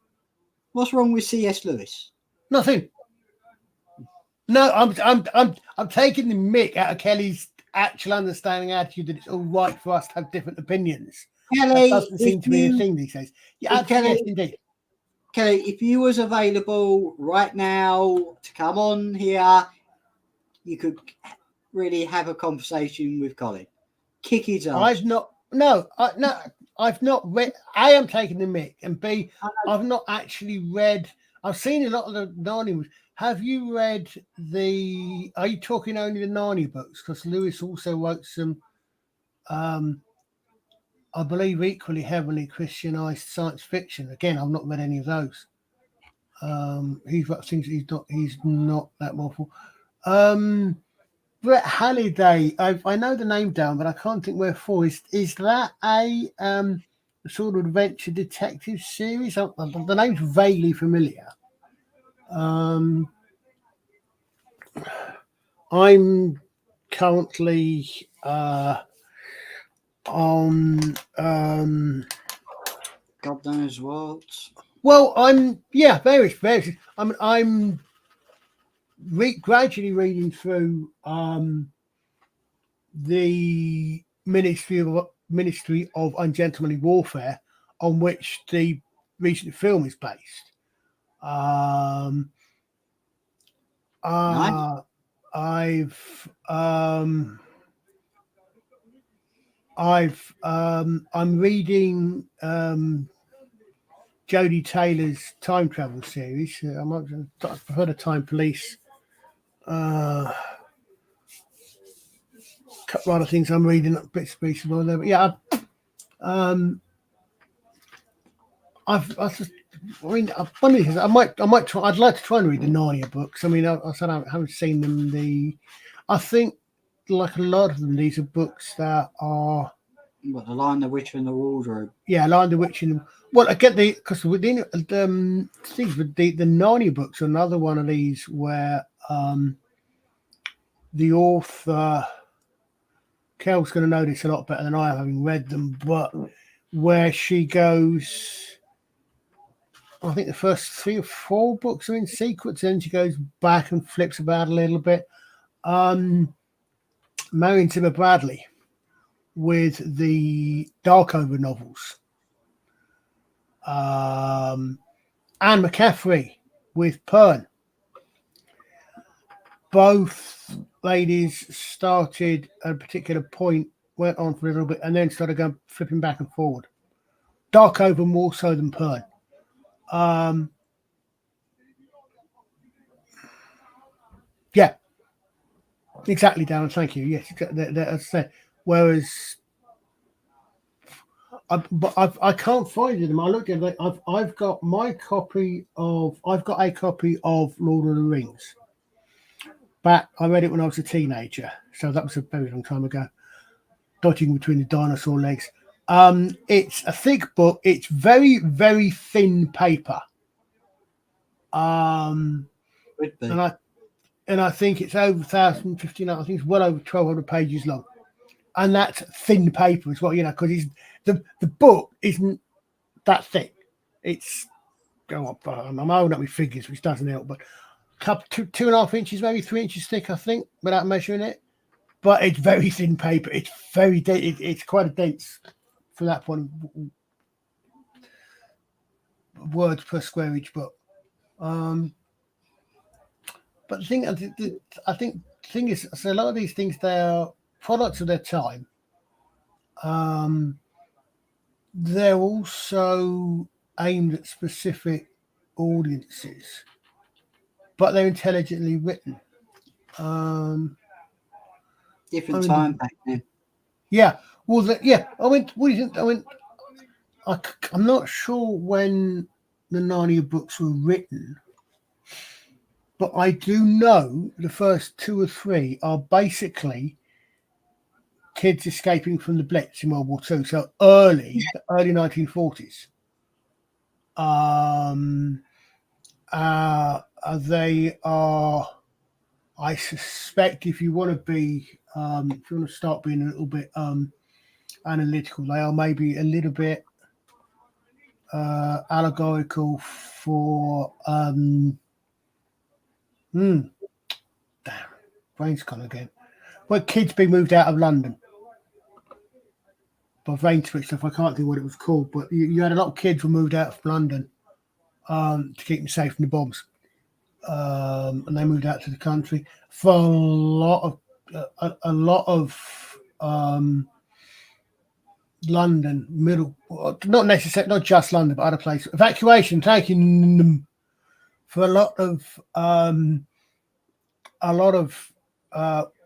what's wrong with C.S. Lewis? Nothing. No, I'm taking the mick out of Kelly's actual understanding attitude that it's all right for us to have different opinions. That Kelly, doesn't seem to be a thing these days. Yeah, absolutely, yes, indeed. Kelly, if you was available right now to come on here, you could really have a conversation with Colin. Kick his ass. I've not read. A, I'm taking the mick, and B, I've not actually read. I've seen a lot of the Narnia books. Have you read the? Are you talking only the Narnia books? Because Lewis also wrote some, I believe, equally heavily Christianized science fiction. Again, I've not read any of those. He's got things he's not that awful. Brett Halliday, I know the name down, but I can't think where for. Is that a sort of adventure detective series? The name's vaguely familiar. I'm currently on. God knows what. Well, various. I'm gradually reading through the Ministry of Ungentlemanly Warfare, on which the recent film is based. Nice. I'm reading Jodie Taylor's time travel series. I've heard of Time Police. A couple of other things I'm reading, bits and pieces of there. But yeah, I might try. I'd like to try and read the Narnia books. I mean, I said I haven't seen them. I think, like a lot of them, these are books that are. What, The Lion, the Witch, and the Wardrobe? Yeah, Lion, the Witch, and well, I get because within things with the Narnia books are another one of these where the author, Kel's going to know this a lot better than I am, having read them, but where she goes. I think the first 3 or 4 books are in sequence, then she goes back and flips about a little bit. Marion Zimmer Bradley with the Darkover novels. Anne McCaffrey with Pern. Both ladies started at a particular point, went on for a little bit, and then started going flipping back and forward. Darkover more so than Pern. Yeah, exactly, Darren. Thank you. Yes, as I said. Whereas, I can't find them. I looked at it. I've got a copy of Lord of the Rings. But I read it when I was a teenager, so that was a very long time ago. Dodging between the dinosaur legs. It's a thick book. It's very, very thin paper. And I think it's over 1,015. I think it's well over 1,200 pages long, and that's thin paper as well. Because the book isn't that thick. It's I'm holding up my figures, which doesn't help, but 2.5 inches, maybe 3 inches thick, I think, without measuring it. But it's very thin paper. It's very dense. It's quite a dense, for that point, words per square inch book. But the thing, I think the thing is, so a lot of these things, they are products of their time. They're also aimed at specific audiences, but they're intelligently written. Different time back then. Yeah. Well, what do you think? I'm not sure when the Narnia books were written, but I do know the first 2 or 3 are basically kids escaping from the Blitz in World War II, so early 1940s. They are, I suspect, if you want to start being a little bit analytical, they are maybe a little bit allegorical for damn, brain's gone again. where kids being moved out of London by vein switch stuff. I can't think what it was called, but you had a lot of kids who moved out of London to keep them safe from the bombs, and they moved out to the country for a lot of London middle, not necessarily, not just London, but other places. Evacuation taking them for a lot of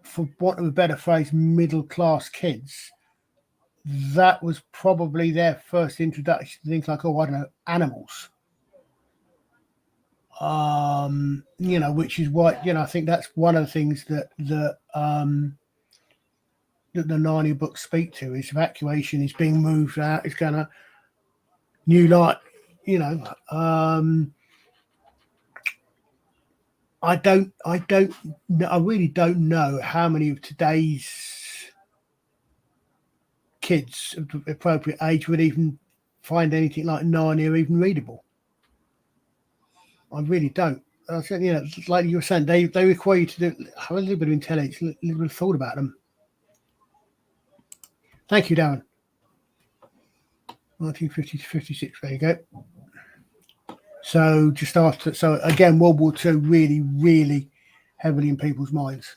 for want of a better phrase, middle class kids. That was probably their first introduction to things like, oh, I don't know, animals. Which is what, I think that's one of the things that the Narnia books speak to is evacuation, is being moved out, is gonna new light, I really don't know how many of today's kids of the appropriate age would even find anything like Narnia even readable. I really don't. I said, like you were saying, they require you to have a little bit of intelligence, a little bit of thought about them. Thank you, Darren. 1950 to 56. There you go. So just after, so again, World War II really, really heavily in people's minds.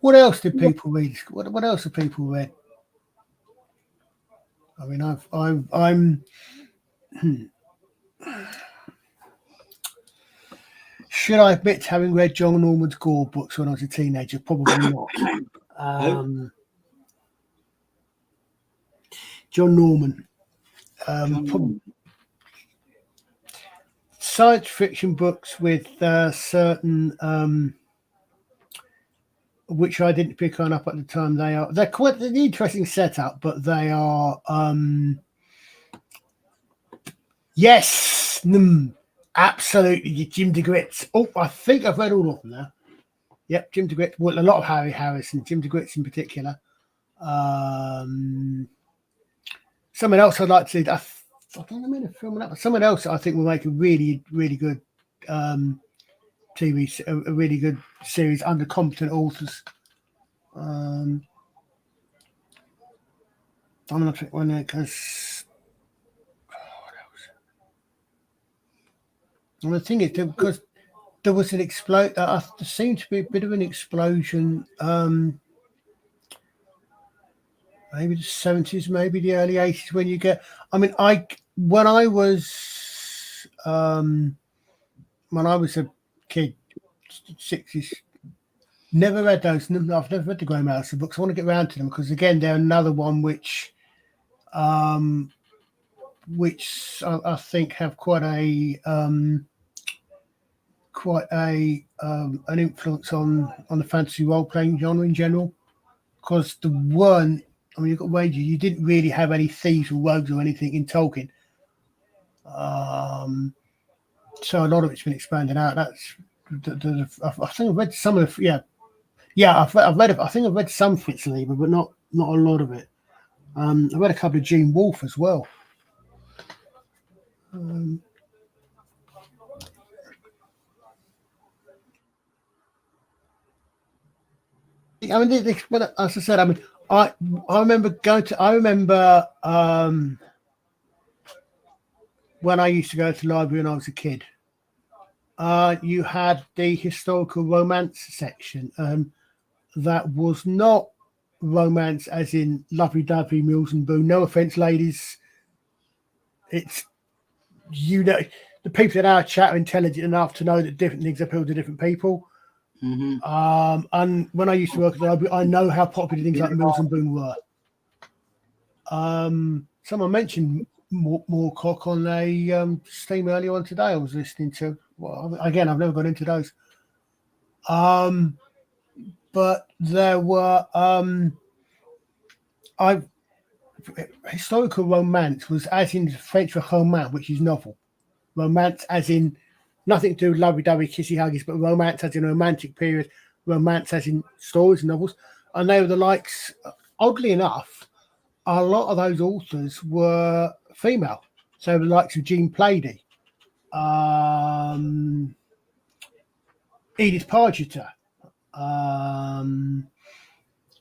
What else did people read? What else have people read? I mean, I'm. Should I admit to having read John Norman's Gore books when I was a teenager? Probably not. John Norman. Science fiction books with certain, which I didn't pick on up at the time. They're quite an interesting setup, but they are yes, absolutely, Jim DeGrit's. Oh, I think I've read all of them now. Yep, Jim DeGrit. Well, a lot of Harry Harrison, Jim DeGrit's in particular. Someone else I'd like to see. I don't know if film that. Someone else I think will make a really, really good TV, a really good series under competent authors. I'm not pick one there because. And the thing is, because there was an explosion, there seemed to be a bit of an explosion. Maybe the 70s, maybe the early 80s. When you get, when I was a kid, 60s, never read those. I've never read the Grey Mouse books. I want to get around to them because again, they're another one which I think have quite an influence on the fantasy role playing genre in general. Because there weren't. You've got wager. You didn't really have any thieves or rogues or anything in Tolkien. So a lot of it's been expanded out. That's. I think I've read some of the. I've read. I think I've read some Fritz Leiber, but not a lot of it. I read a couple of Gene Wolfe as well. As I said, I remember going to. I remember when I used to go to the library when I was a kid. You had the historical romance section, that was not romance as in lovey-dovey, Mills and Boone. No offense, ladies. It's the people in our chat are intelligent enough to know that different things appeal to different people. Mm-hmm. And when I used to work at the library, I know how popular things like Mills and Boone were. Someone mentioned Moorcock on a stream earlier on today. I was listening to. Well, again, I've never got into those. But there were historical romance was as in French roman, which is novel. Romance as in nothing to do with lovey-dovey, kissy-huggies, but romance as in a romantic period, romance as in stories and novels. And they were the likes, oddly enough, a lot of those authors were female. So the likes of Jean Plaidy, Edith Pargeter. And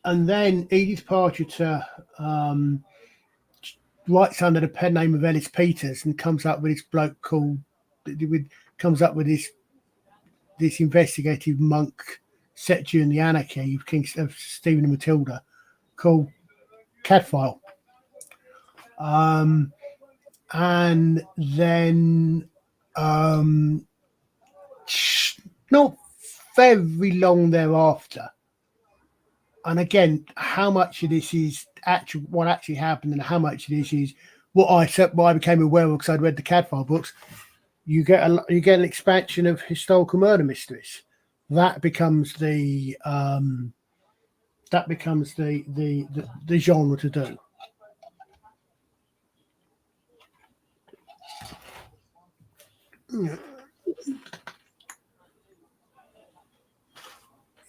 then Edith Pargeter writes under the pen name of Ellis Peters and comes up with this bloke comes up with this investigative monk set during the anarchy of Stephen and Matilda called Cadfael. And then not very long thereafter, and again, how much of this is what actually happened, and how much of this is what I became aware of because I'd read the Cadfael books. You get an expansion of historical murder mysteries. That becomes the genre to do.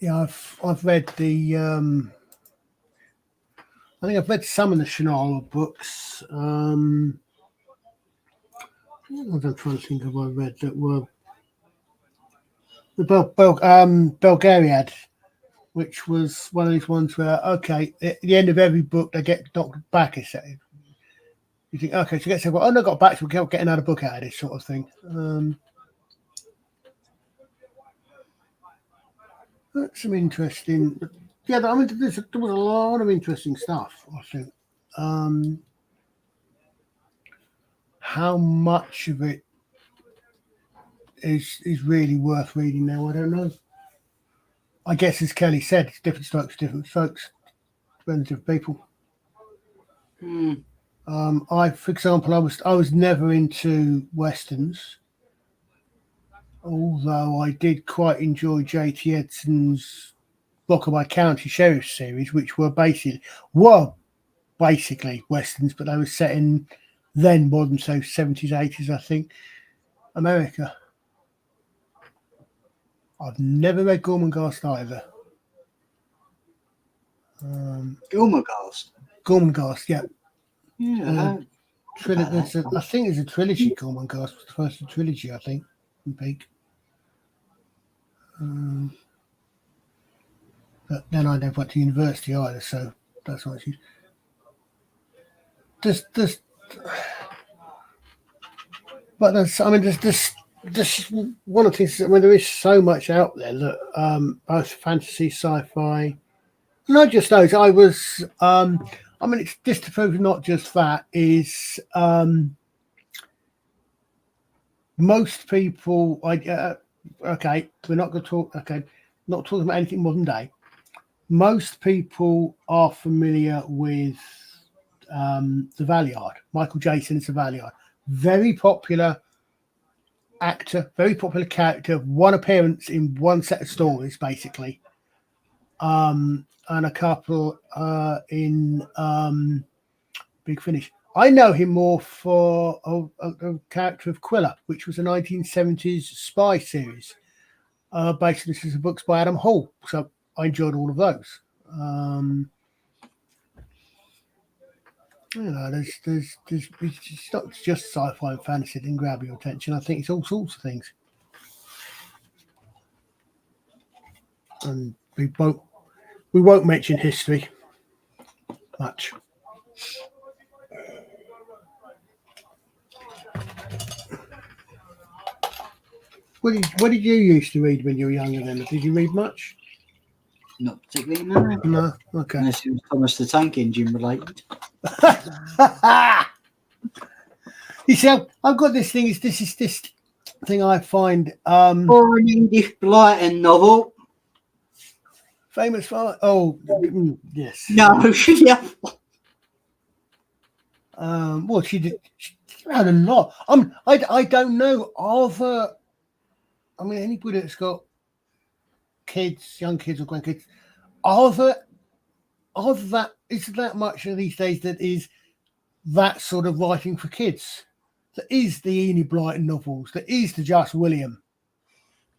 Yeah, I've read the. I think I've read some of the Shannara books. I'm trying to think of what I read that were the Belgariad, which was one of these ones where at the end of every book they get knocked back a set. You think, okay, so get well, I got back, so we'll get another book out of this sort of thing. That's some interesting. Yeah, I mean, there was a lot of interesting stuff, I think. How much of it is really worth reading now, I don't know. I guess, as Kelly said, it's different strokes, depends on people. For example, I was never into westerns, although I did quite enjoy J.T. Edson's Rockaway County Sheriff series, which were basically westerns, but they were set in then modern, so 70s, 80s, I think, America. I've never read Gormenghast either. Gormenghast, yeah. Yeah. I think it's a trilogy. Gormenghast was the first trilogy, I think, in Peak. But then I never went to university either, so that's what I but there's one of the things. I mean, there is so much out there that both fantasy, sci-fi, not just those. I was. I mean, it's just to prove not just that is most people. Okay, we're not going to talk. Okay, not talking about anything modern day. Most people are familiar with the Valeyard. Michael Jason is the Valeyard. Very popular actor, very popular character. One appearance in one set of stories, basically. And a couple in Big Finish. I know him more for a character of Quilla, which was a 1970s spy series. Based on this books by Adam Hall. So I enjoyed all of those. It's not just sci-fi and fantasy that can grab your attention. I think it's all sorts of things. And we won't mention history much. What did you used to read when you were younger then? Did you read much? Not particularly, no. No, okay. Unless it was Thomas the Tank Engine related. You see, I've got this thing. This is this thing I find. Or an English Blighton novel. Famous for yes. No, yeah. Well, she did. She had a lot. I don't know. I mean, anybody that's got kids, young kids or grandkids, isn't that much of these days that is that sort of writing for kids? That is the Enid Blyton novels. That is the Just William.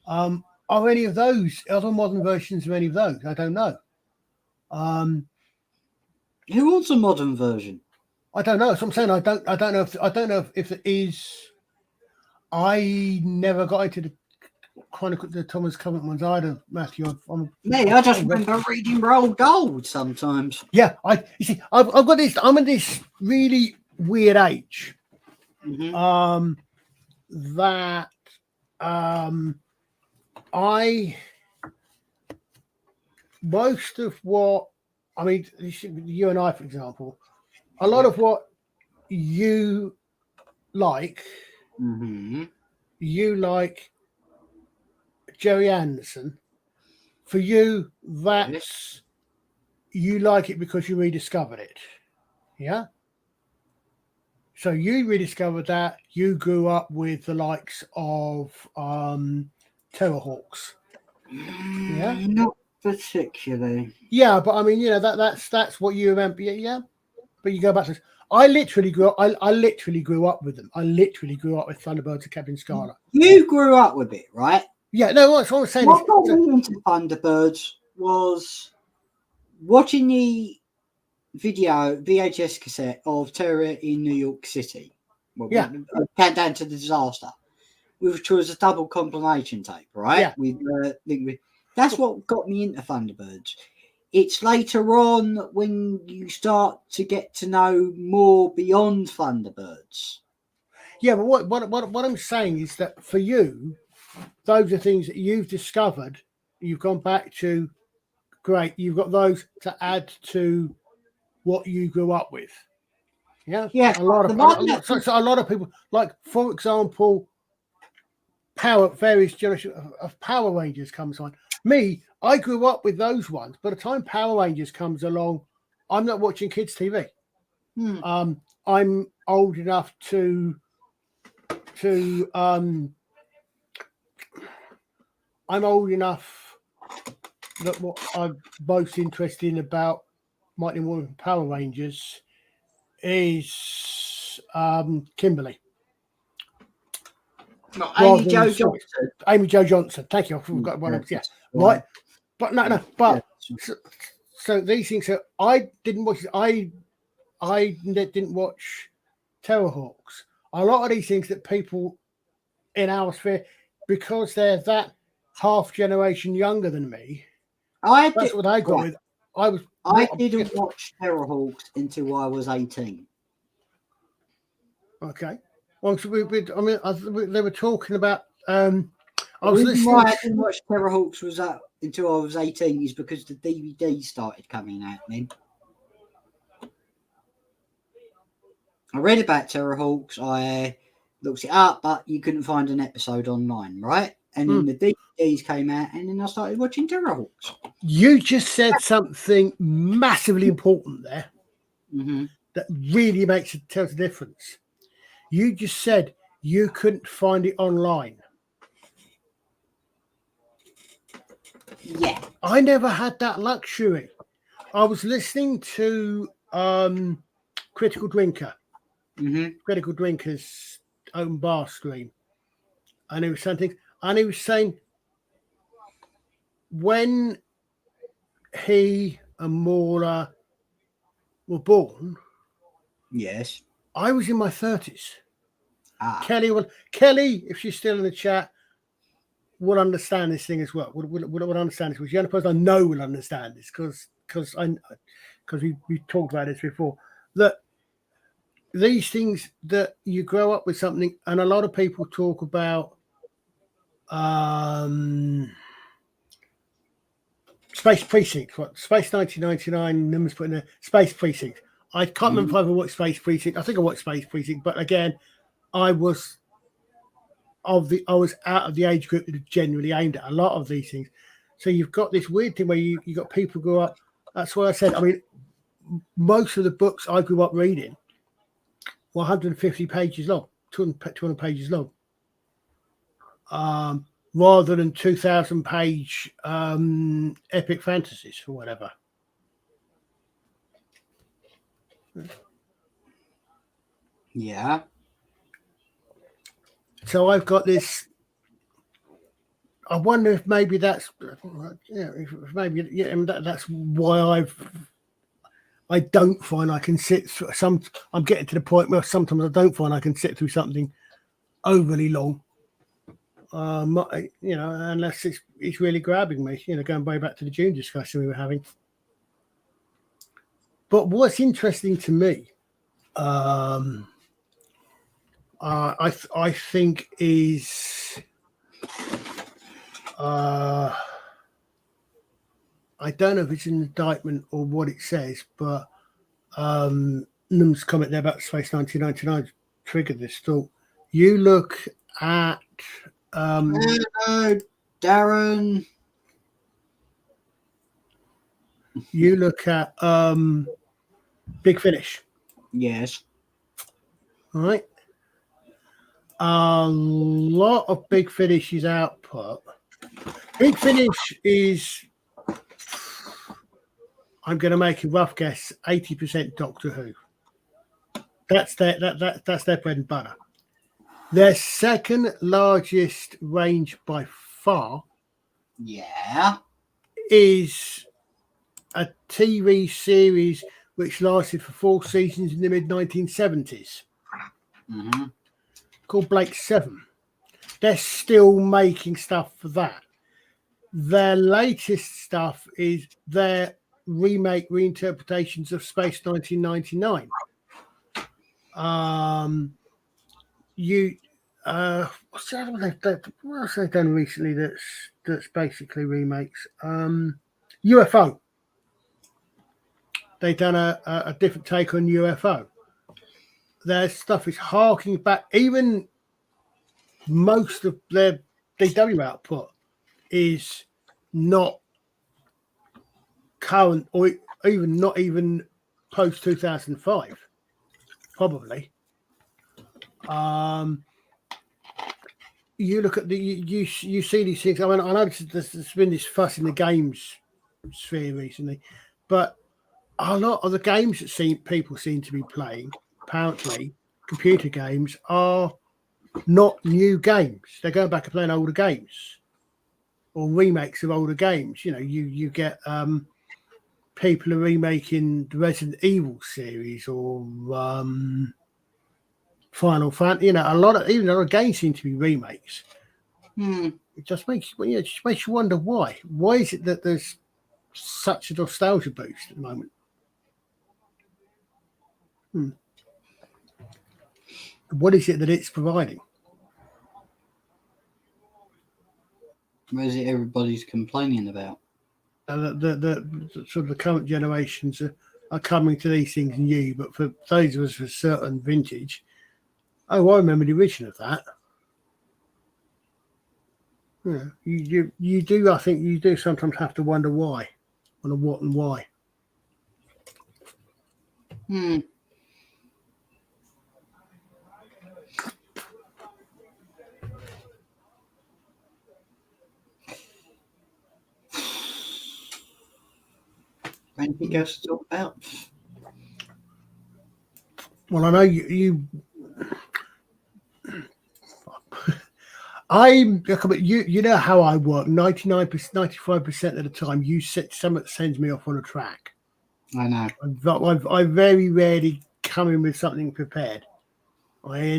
Are any of those other modern versions of any of those? I don't know. Who wants a modern version? I don't know. So I'm saying I don't know if it is. I never got into the Chronicle the Thomas Covent ones either, Matthew. I just remember reading Roald Gold sometimes. Yeah, you see, I've got this. I'm in this really weird age. Mm-hmm. That I most of what I mean, you and I, for example, a lot of what you like, you like Jerry Anderson. For you, that's you like it because you rediscovered it. Yeah. So you rediscovered that. You grew up with the likes of Terrorhawks. Yeah. Not particularly. Yeah, but I mean, that's what you remember. Yeah. But you go back to this. I literally grew up. I literally grew up with them. I literally grew up with Thunderbirds and Captain Scarlet. You grew up with it, right? Yeah. No, what I'm saying what got me into Thunderbirds was watching the VHS cassette of Terror in New York City. Well, Countdown to the Disaster, which was a double compilation tape, right? Yeah. That's what got me into Thunderbirds. It's later on when you start to get to know more beyond Thunderbirds. Yeah, but what I'm saying is that for you, those are things that you've discovered. You've gone back to. Great, you've got those to add to what you grew up with. Yeah. A lot of people, like for example, various generations of Power Rangers comes on. Me, I grew up with those ones. By the time Power Rangers comes along, I'm not watching kids' TV. I'm old enough I'm old enough that what I'm most interested in about Mighty Morphin Power Rangers is Kimberly. No, Amy Jo Johnson. Amy Jo Johnson. Thank you. I forgot one of them. Yeah. Right. But no. But so these things. So I didn't watch. I didn't watch Terrorhawks. A lot of these things that people in our sphere, because they're that half generation younger than me. That's what I got with. I didn't watch Terrorhawks until I was 18. Okay. Well, they were talking about. I was listening. Why I didn't watch Terrorhawks until I was 18 is because the DVD started coming out then. I read about Terrorhawks. I looked it up, but you couldn't find an episode online, right? And then the DVDs came out, and then I started watching Terrorhawks. You just said something massively important there that really tells a difference. You just said you couldn't find it online. Yeah. I never had that luxury. I was listening to Critical Drinker. Critical Drinker's own bar stream. And he was saying when he and Maura were born, yes, I was in my 30s. Kelly, if she's still in the chat, will understand this thing as well. Would understand this. She's the only person I know will understand this because we talked about this before. That these things that you grow up with something, and a lot of people talk about Space Precinct, Space 1999. Numbers put in there. Space Precinct. I can't remember if I ever watched Space Precinct. I think I watched Space Precinct, but again, I was out of the age group that generally aimed at a lot of these things. So you've got this weird thing where you got people grow up. That's why I said. I mean, most of the books I grew up reading were 150 pages long, 200 pages long. Rather than 2,000 page epic fantasies or whatever. Yeah. So I've got this. I wonder if maybe that's that's why I don't find I can sit through some. I'm getting to the point where sometimes I don't find I can sit through something overly long. unless it's really grabbing me, going way back to the June discussion we were having. But what's interesting to me, I think is, I don't know if it's an indictment or what it says, but Num's comment there about Space 1999 triggered this thought. You look at hello, Darren. You look at Big Finish. Yes. All right. A lot of Big Finish's output. Big Finish is, I'm going to make a rough guess, 80% Doctor Who. That's their bread and butter. Their second largest range by far, is a TV series which lasted for 4 seasons in the mid-1970s, called Blake 7. They're still making stuff for that. Their latest stuff is their reinterpretations of Space 1999. What else they've done recently that's basically remakes? UFO. They've done a different take on UFO. Their stuff is harking back. Even most of their DW output is not current, or even not even post 2005, probably. You look at you see these things. I mean, I know there's been this fuss in the games sphere recently, but a lot of the games that people seem to be playing, apparently, computer games, are not new games. They're going back and playing older games or remakes of older games. You get people are remaking the Resident Evil series or Final Fantasy. A lot of games seem to be remakes. It just makes you wonder why. Why is it that there's such a nostalgia boost at the moment? What is it that it's providing? What is it everybody's complaining about? The sort of the current generations are coming to these things new, but for those of us with a certain vintage, I remember the origin of that. You do. I think you do sometimes have to wonder why, wonder what and why. Anything else to talk about? Well, I know you you know how I work. 99%, 95% of the time, you set something that sends me off on a track. I know. I very rarely come in with something prepared. Hey,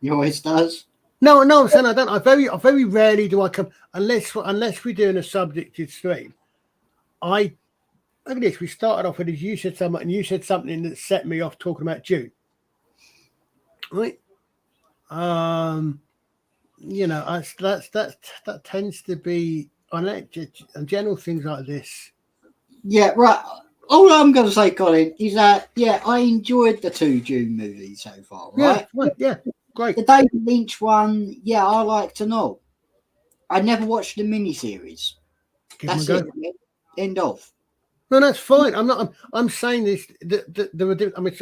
He always does. No, I'm saying I don't. I very rarely do I come unless we're doing a subjected stream. Look at this. We started off with you said something, and you said something that set me off talking about June. Right. That tends to be on general things like this. Yeah, right. All I'm going to say, Colin, is that I enjoyed the 2 June movies so far. Right? Yeah, great. The David Lynch one, I like to know. I never watched the miniseries. That's it. End of. No, that's fine. I'm saying this. There were. I mean,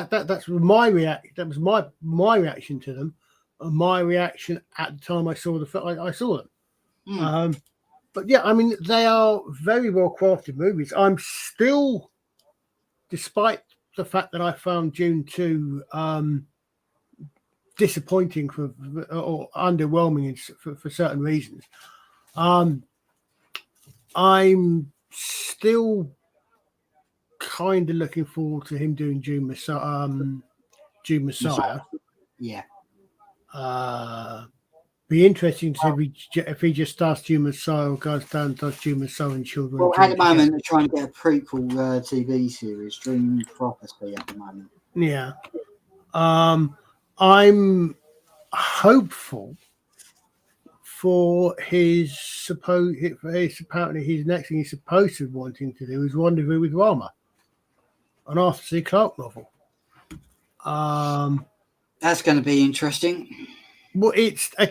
that's my reaction. That was my reaction to them. My reaction at the time I saw I saw them. But yeah, I mean, they are very well crafted movies. I'm still, despite the fact that I found June 2 disappointing or underwhelming for certain reasons, I'm still kind of looking forward to him doing June Messiah. Yeah. Be interesting to see if he just starts Human Soul, goes down and does Human Soul and Children. Well, at the moment, they're trying to get a prequel TV series, Dream Prophecy, at the moment. Yeah. I'm hopeful for apparently his next thing he's supposed to be wanting to do is Rendezvous with Rama, an Arthur C. Clarke novel. That's going to be interesting. Well, it's the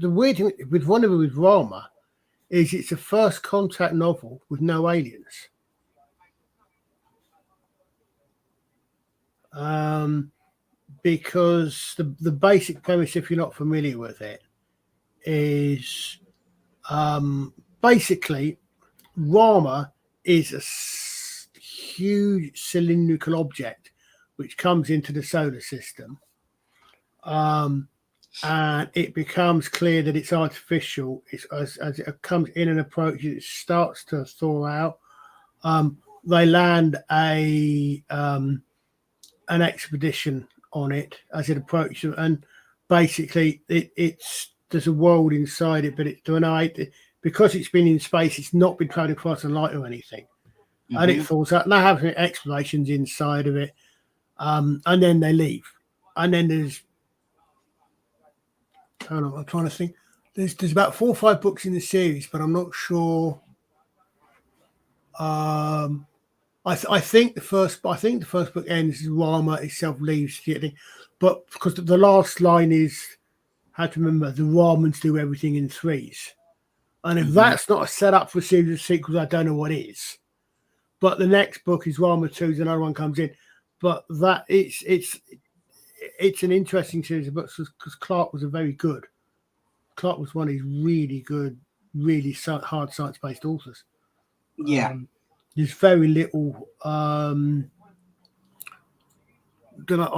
weird thing with Rendezvous with Rama is it's a first contact novel with no aliens. Because the basic premise, if you're not familiar with it, is basically Rama is a huge cylindrical object which comes into the solar system, and it becomes clear that it's artificial. As it comes in and approaches, it starts to thaw out. They land an expedition on it as it approaches, and basically there's a world inside it, but it's because it's been in space, it's not been traveling across the light or anything. And it falls out. And they have explorations inside of it, and then they leave. And then there's, I'm trying to think. There's about 4 or 5 books in the series, but I'm not sure. I think the first book ends. Rama itself leaves the thing, but because the last line is, how to remember, the Ramans do everything in threes, and if that's not a setup for a series of sequels, I don't know what is. But the next book is Rama 2, another one comes in, but that it's an interesting series of books because Clarke was one of these really good, really hard science-based authors. Yeah. There's very little off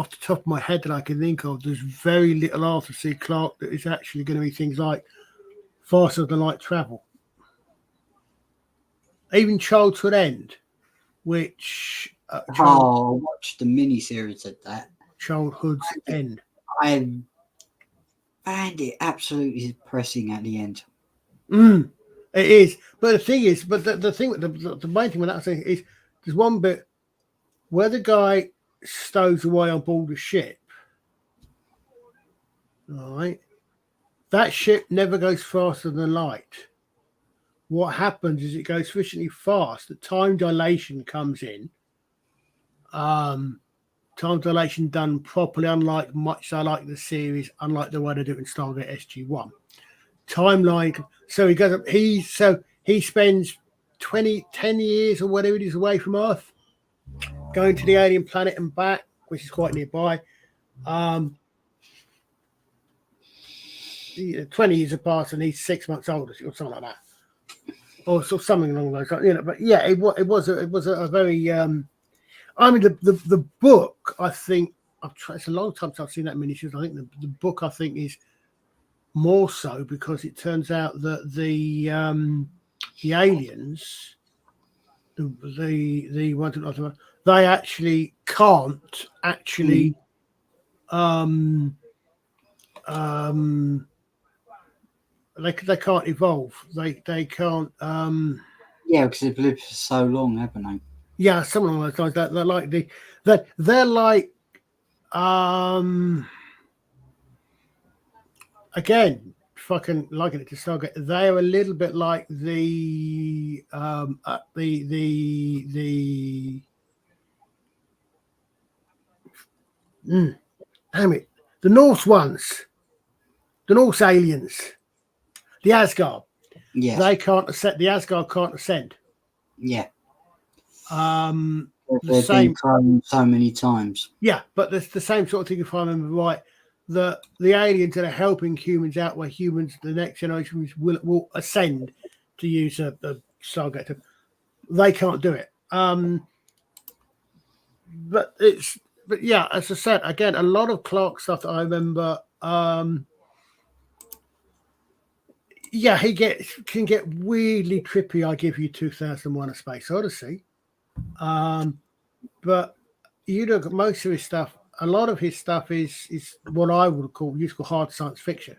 the top of my head that I can think of. There's very little Arthur C. Clarke that is actually going to be things like faster than light travel. Even Childhood End, which I watched the miniseries of that. Childhood's End. I found it absolutely depressing at the end. It is, but the thing is, the main thing with that thing is there's one bit where the guy stows away on board a ship. All right, that ship never goes faster than light. What happens is it goes sufficiently fast that time dilation comes in. Time dilation done properly, unlike the series, unlike the way they do it in Stargate SG-1. Timeline. So he goes up. He spends 10 years or whatever it is away from Earth, going to the alien planet and back, which is quite nearby. 20 years have passed and he's 6 months older, or something like that, or something along those lines. But yeah, it was a very. I mean, the book. I think it's a long time since I've seen that miniseries. I think the book is more so because it turns out that the aliens, the one, they actually can't actually they can't evolve. They can't yeah, because they've lived for so long, haven't they? Yeah, something along those lines. They're like they're like again, fucking liking it to Stargate. They're a little bit like the damn it, the Norse ones, the Norse aliens, the Asgard. Yeah, they can't ascend. The Asgard can't ascend. Yeah. They've been cloned so many times. Yeah, but there's the same sort of thing, if I remember right. The aliens that are helping humans out, where humans, the next generation, will ascend, to use a Stargate. They can't do it. But yeah, as I said, again, a lot of Clarke stuff that I remember. Yeah, he can get weirdly trippy. I give you 2001: A Space Odyssey. But you look at most of his stuff. a lot of his stuff is what I would call useful hard science fiction.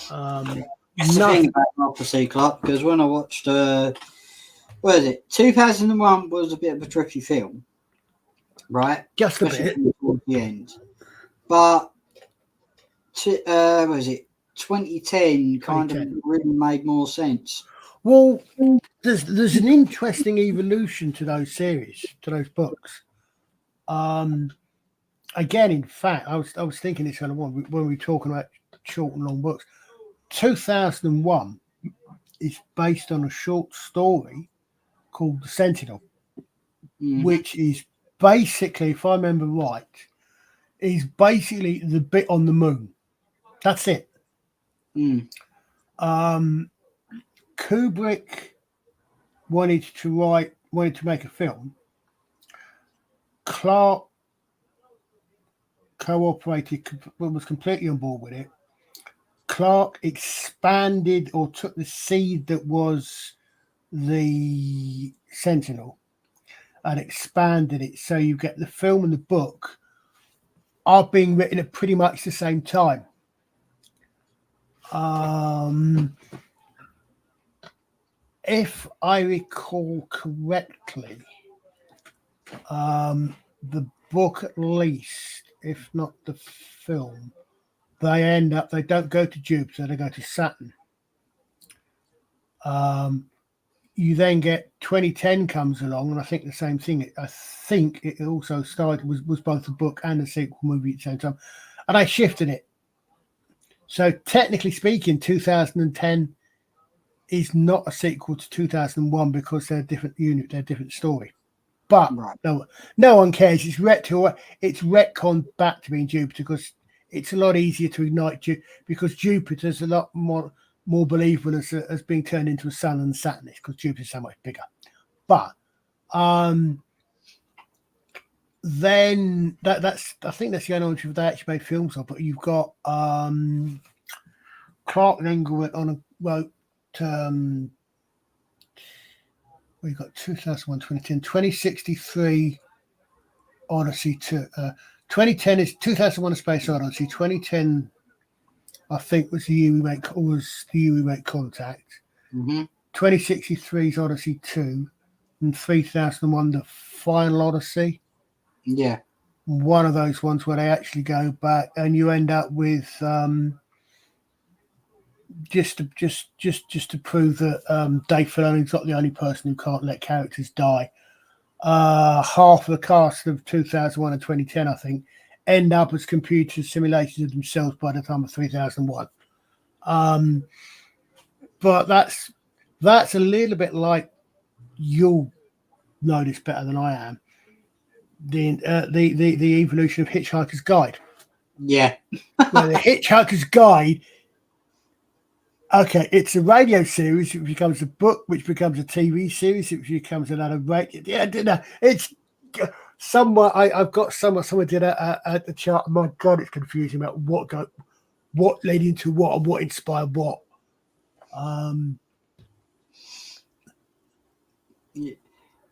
That's the thing about Prophecy, Clark, because when I watched, what is it? 2001 was a bit of a tricky film, right? Just a Especially bit. towards the end. But, what is it? 2010 kind of really made more sense. Well, there's an interesting evolution to those series, to those books. Again, in fact, I was thinking this when we were talking about short and long books. 2001 is based on a short story called The Sentinel, which is basically, if I remember right, is basically the bit on the moon. That's it. Kubrick wanted to make a film. Clark cooperated, was completely on board with it. Clark expanded or took the seed that was the Sentinel and expanded it, so you get the film and the book are being written at pretty much the same time. If I recall correctly, the book at least, if not the film, they don't go to Jupiter, they go to Saturn. You then get 2010 comes along, and I think the same thing. I think it also started was both the book and the sequel movie at the same time, and I shifted it. So technically speaking, 2010 is not a sequel to 2001 because they're a different unit, they're a different story. But no one cares. It's retconned back to being Jupiter because it's a lot easier to ignite because Jupiter's a lot more believable as being turned into a sun than Saturn is because Jupiter's so much bigger. But then that's I think that's the only one they actually made films of. But you've got Clark then went on and wrote. We've got 2001, 2010, 2063 Odyssey to 2010 is 2001: A Space Odyssey. 2010, I think, was the year we make contact. 2063 is Odyssey 2, and 3001 the Final Odyssey. Yeah, one of those ones where they actually go back, and you end up with just to prove that Dave Filoni's not the only person who can't let characters die. Half of the cast of 2001 and 2010, I think, end up as computer simulations of themselves by the time of 3001. But that's a little bit like, you'll know this better than I am, the evolution of Hitchhiker's Guide. Yeah. Where the Hitchhiker's Guide, okay, it's a radio series, which becomes a book, which becomes a TV series, which becomes another radio. Yeah, it's somewhere. I've got someone did a chart. My God, it's confusing about what led into what and what inspired what. It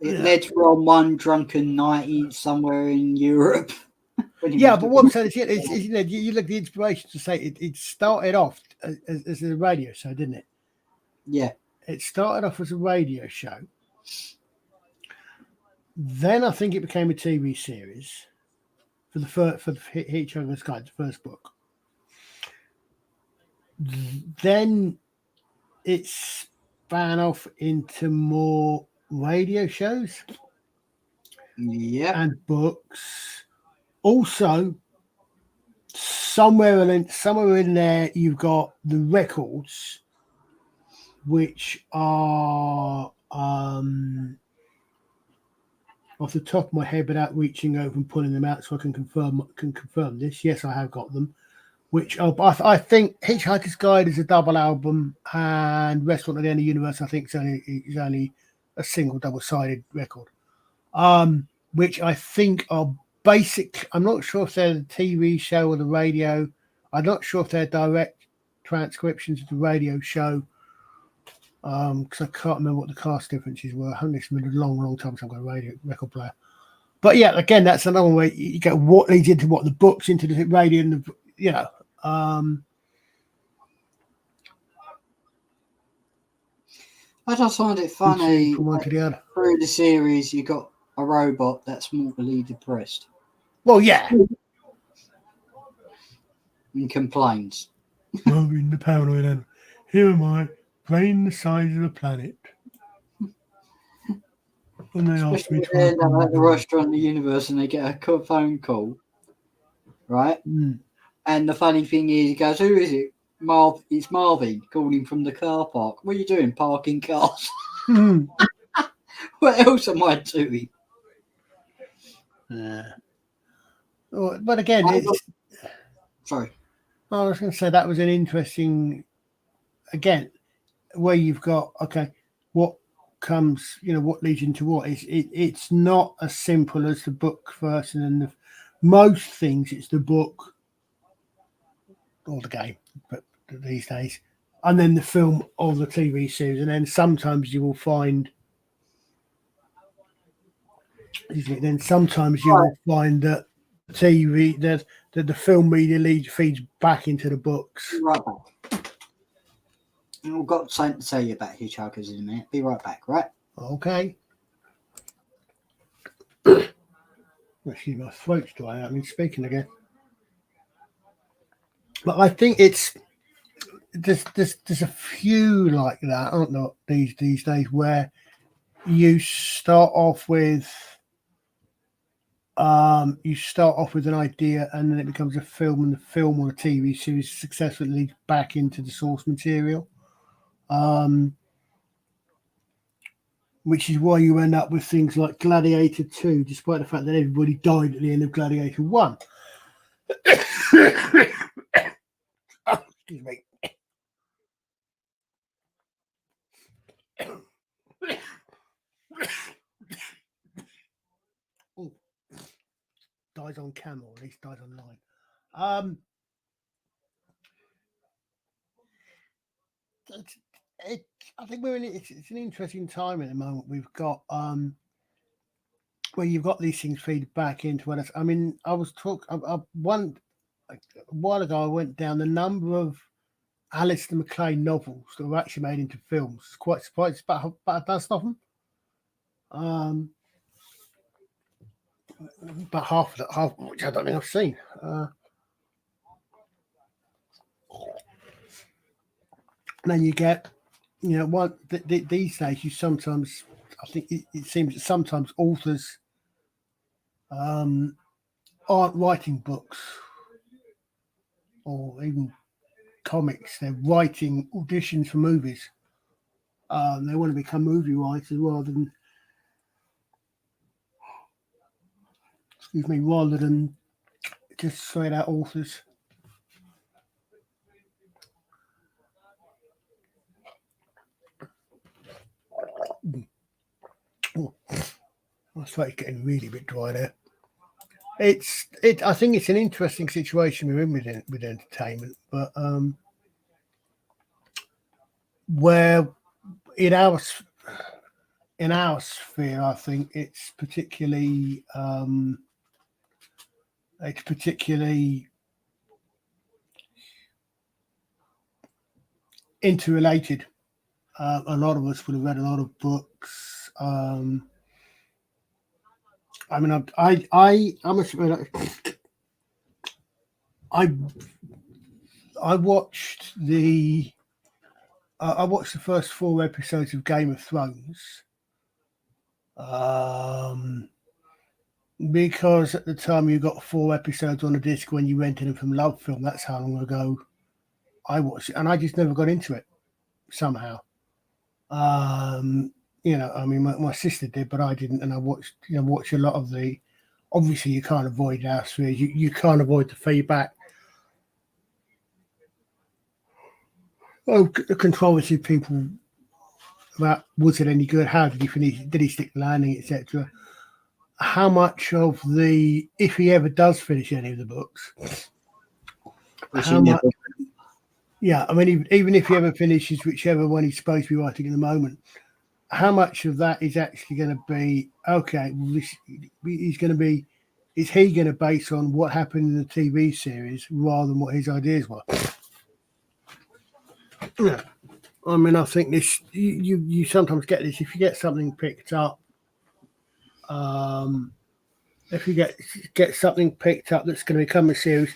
led from one drunken night somewhere in Europe. Yeah, but what I'm saying is you look at the inspiration to say it started off as a radio show, didn't it? Yeah. It started off as a radio show. Then I think it became a TV series for the Hitchhiker's Guide, the first book. Then it span off into more radio shows. Yeah. And books. Also, somewhere in there, you've got the records, which are off the top of my head, without reaching over and pulling them out, so I can confirm this. Yes, I have got them. Which I think Hitchhiker's Guide is a double album, and Restaurant at the End of the Universe, I think, is only a single double-sided record. Which I think are basic. I'm not sure if they're the TV show or the radio. I'm not sure if they're direct transcriptions of the radio show, because I can't remember what the cast differences were. I haven't listened to a long time since I've got a radio record player. But yeah, again, that's another way you get what leads into what, the books, into the radio, and I just find it funny. from one to the other. Through the series, you got a robot that's mortally depressed. Well, yeah. And complains. I'm in the paranoid animal. Here am I, brain the size of the planet. And they ask me to end up at the restaurant in the universe and they get a phone call, right? Mm. And the funny thing is, he goes, "Who is it?" It's Marvin calling from the car park. What are you doing? Parking cars. What else am I doing? But again, sorry. I was going to say that was an interesting, again, where you've got, okay, what comes, what leads into what. It's not as simple as the book first, and then most things it's the book or the game, but these days, and then the film or the TV series, and then sometimes you will find, that TV, that the film media feeds back into the books. Right back. And we've got something to tell you about Hitchhikers in a minute. Be right back, right? Okay. Excuse me, my throat's dry out. I'm speaking again. But I think there's a few like that, aren't there, these days, where you start off with an idea, and then it becomes a film, and the film or a TV series successfully leads back into the source material. Which is why you end up with things like Gladiator 2, despite the fact that everybody died at the end of Gladiator 1. Excuse me. Dies on camera, or at least dies online. I think it's an interesting time at the moment. We've got where you've got these things feed back into it. I mean, I was talking a while ago. I went down the number of Alistair MacLean novels that were actually made into films. It's quite surprising. It's about a dozen of them. About half, which I don't think I've seen. And then you get, these days you sometimes, I think it seems that sometimes authors aren't writing books or even comics. They're writing auditions for movies. They want to become movie writers rather than just straight out authors. Oh, my throat's getting really a bit dry there. I think it's an interesting situation we're in with entertainment, but where in our sphere, I think it's particularly interrelated. A lot of us would have read a lot of books. I mean, I watched the first 4 episodes of Game of Thrones, because at the time you got 4 episodes on a disc when you rented them from Love Film. That's how long ago I watched it, and I just never got into it somehow. I mean, my sister did, but I didn't, and I watched a lot of the. Obviously, you can't avoid our sphere. You can't avoid the feedback. The controversy of people about was it any good? How did he finish? Did he stick the landing, etc. How much of if he ever does finish any of the books, how much? Yeah, I mean, even if he ever finishes whichever one he's supposed to be writing at the moment, how much of that is actually going to be okay? Well, this is going to be. Is he going to base on what happened in the TV series rather than what his ideas were? Yeah, I mean, I think this. You sometimes get this if you get something picked up. If you get something picked up that's going to become a series,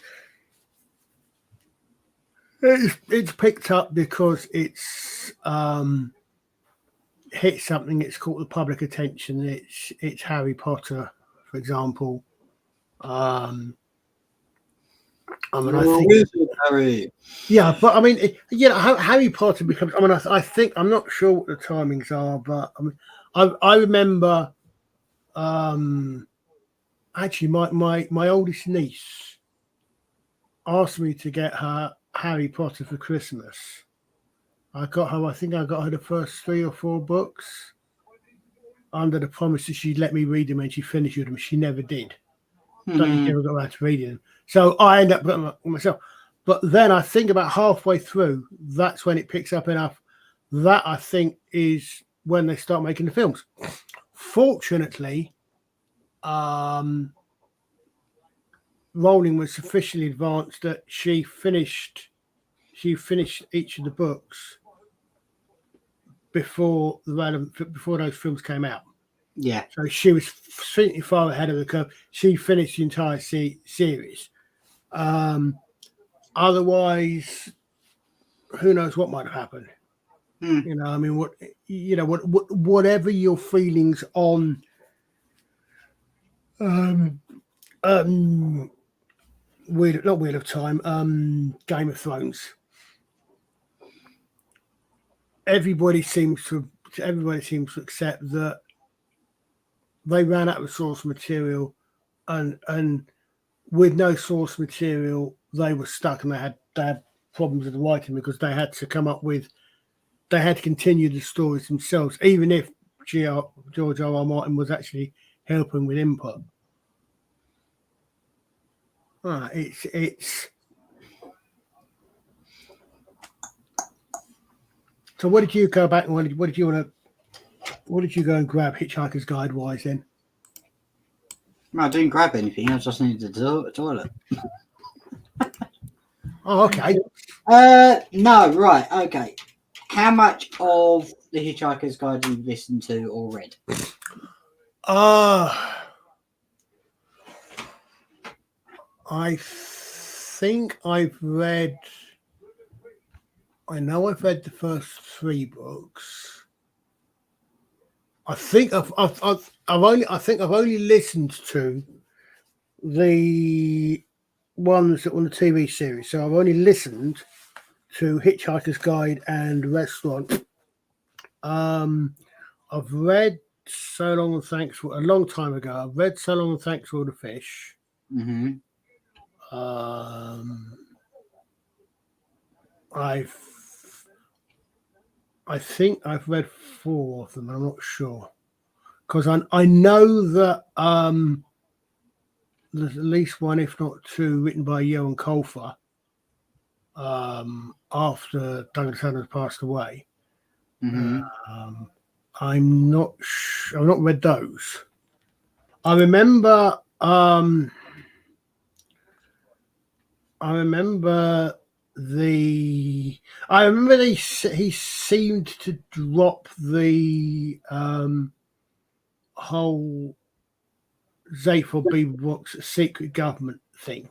it's picked up because it's hit something. It's caught the public attention. It's Harry Potter, for example. I mean, I think, Harry. yeah, but I mean, how Harry Potter becomes. I mean, I think I'm not sure what the timings are, but I mean, I remember. Actually, my oldest niece asked me to get her Harry Potter for Christmas. I think I got her the first 3 or 4 books under the promise that she'd let me read them when she finished with them. She never did. So she never got around to reading them. So I end up getting them myself. But then I think about halfway through, that's when it picks up enough. That I think is when they start making the films. Fortunately, Rowling was sufficiently advanced that she finished each of the books before those films came out. Yeah. So she was slightly far ahead of the curve. She finished the entire series. Otherwise, who knows what might have happened? You know, I mean, whatever your feelings on Wheel of Time, Game of Thrones. Everybody seems to accept that they ran out of source material, and with no source material, they were stuck, and they had problems with the writing because they had to continue the stories themselves, even if George R.R. Martin was actually helping with input. It's. So, what did you go back and what did you go and grab Hitchhiker's Guide wise then? No, I didn't grab anything. I just needed the toilet. Oh, okay. No, right, okay. How much of the Hitchhiker's Guide have you listened to or read? I think I've read. I know I've read the first 3 books. I think I've only listened to the ones that were on the TV series. So I've only listened to Hitchhiker's Guide and Restaurant. I've read So Long and Thanks for a long time ago. I've read So Long and Thanks for all the Fish. Mm-hmm. I think I've read 4 of them. I'm not sure because I know that there's at least 1, if not 2, written by Johan Colfer after Douglas Adams passed away. Mm-hmm. I'm not. I've not read those. I remember. He seemed to drop the whole Zaphod Beaverbrook's secret government thing.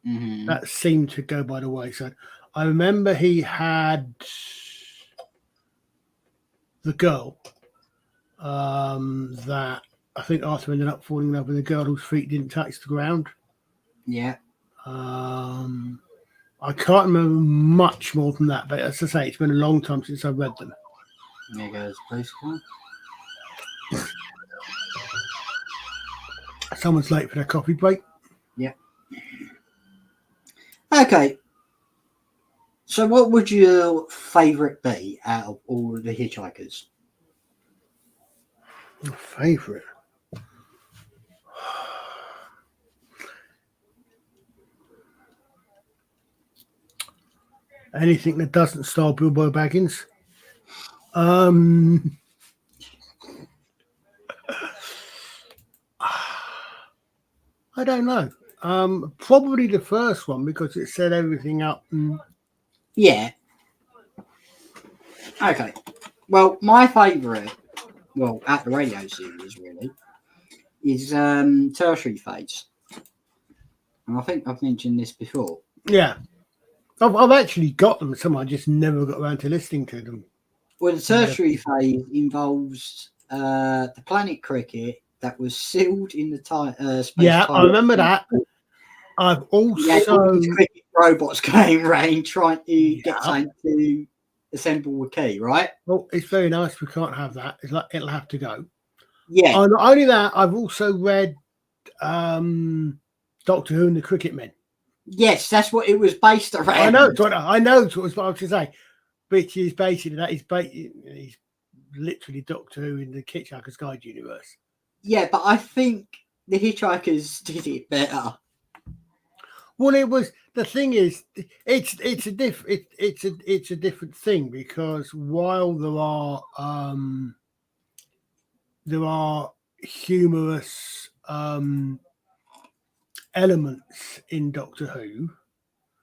Mm-hmm. That seemed to go by the wayside. I remember he had the girl that I think Arthur ended up falling in love with, a girl whose feet didn't touch the ground. Yeah. I can't remember much more than that, but as I say, it's been a long time since I've read them. There goes basically. Someone's late for their coffee break. Yeah. Okay. So, what would your favourite be out of all of the Hitchhikers? Favourite? Anything that doesn't star Bilbo Baggins. I don't know. Probably the first one because it set everything up. Yeah. Okay. Well, my favourite, at the radio series really, is Tertiary Phase. And I think I've mentioned this before. Yeah. I've actually got them. Some I just never got around to listening to them. Well, the Tertiary Phase involves the planet Cricket that was sealed in the space. Yeah, I remember that. I've also cricket robots going around trying to get something to assemble a key, right? Well, it's very nice. We can't have that. It's like it'll have to go. Yeah. Not only that, I've also read Doctor Who and the Cricket Men. Yes, that's what it was based around. I know. I know. It's what I was to say. Which is basically that he's literally Doctor Who in the Hitchhiker's Guide universe. Yeah, but I think the Hitchhikers did it better. Well, it was the thing is, it's a different thing because while there are humorous elements in Doctor Who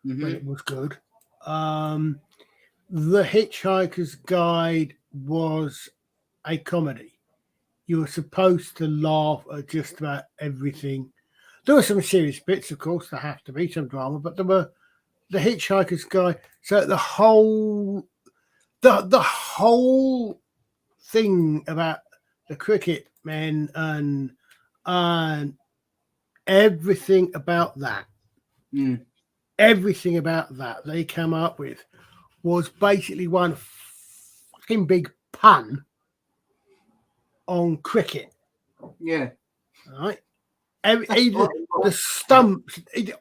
when it was good. The Hitchhiker's Guide was a comedy. You were supposed to laugh at just about everything. There were some serious bits, of course, there have to be some drama, but there were the Hitchhiker's Guide. So the whole thing about the Cricket Men and everything about that, everything about that they came up with was basically one fucking big pun on cricket. Yeah. All right. The stumps,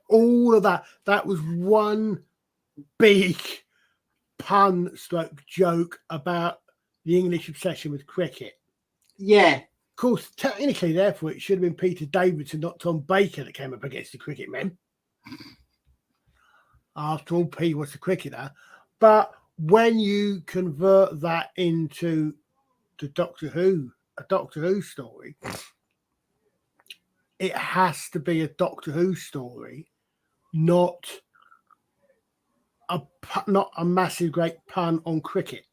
all of that was one big pun stroke joke about the English obsession with cricket. Yeah. Of course, technically, therefore, it should have been Peter Davidson, not Tom Baker, that came up against the Cricket Men. After all, P was the cricketer. But when you convert that into a Doctor Who story, it has to be a Doctor Who story, not a massive great pun on cricket.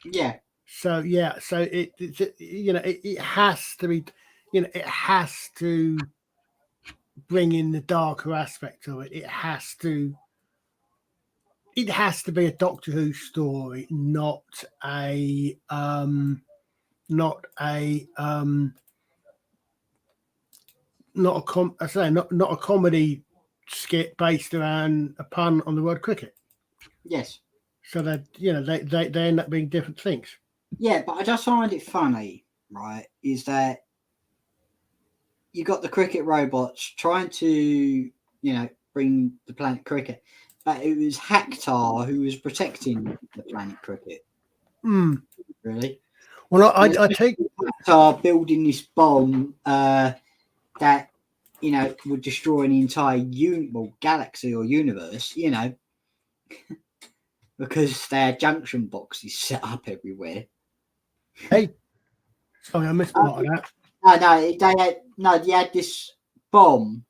Yeah. So it has to be, it has to bring in the darker aspect of it. It has to be a Doctor Who story, not a comedy skit based around a pun on the word cricket. Yes. So that they end up being different things. Yeah, but I just find it funny, right? Is that you got the cricket robots trying to, bring the planet cricket, but it was Hactar who was protecting the planet cricket. Really? Well, I take Hactar building this bomb that would destroy an entire galaxy or universe. Because they had junction boxes set up everywhere. Hey, sorry, I missed part of that. They had this bomb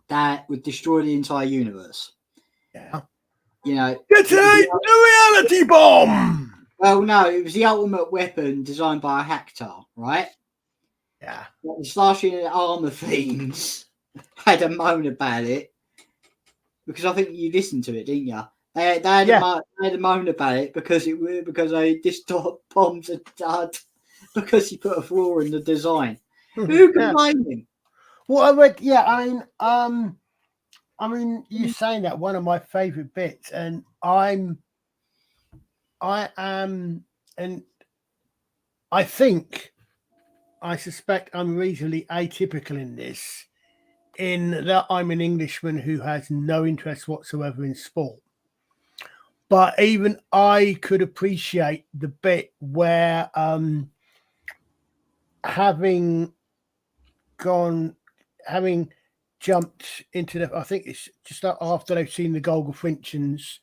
that would destroy the entire universe. Yeah. It's a reality bomb. Well, no, it was the ultimate weapon designed by a Hactar, right? Yeah. The Starship Armour Fiends had a moan about it because I think you listened to it, didn't you? They had a moan about it because they stopped bombs and dud because he put a flaw in the design. Who can blame him? Well, I read. Yeah, I mean, you're saying that one of my favourite bits, and I suspect I'm reasonably atypical in this, in that I'm an Englishman who has no interest whatsoever in sport. But even I could appreciate the bit where having jumped into I think it's just after they've seen the Golgafrinchans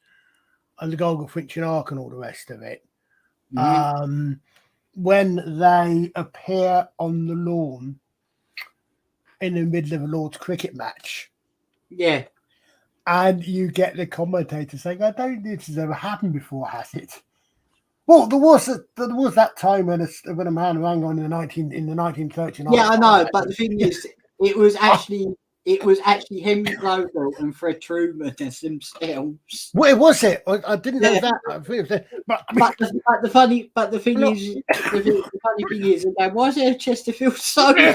and the Golgafrinchan Ark and all the rest of it. When they appear on the lawn in the middle of a Lord's cricket match. Yeah. And you get the commentator saying, I don't think this has ever happened before, has it? Well, there was that time when a man rang on in the 1939. Yeah, I know, but the thing is, it was actually him, Logo, and Fred Truman as themselves. Well, was it? I didn't know that. I think it was, but the funny thing is, why is there a Chesterfield soda?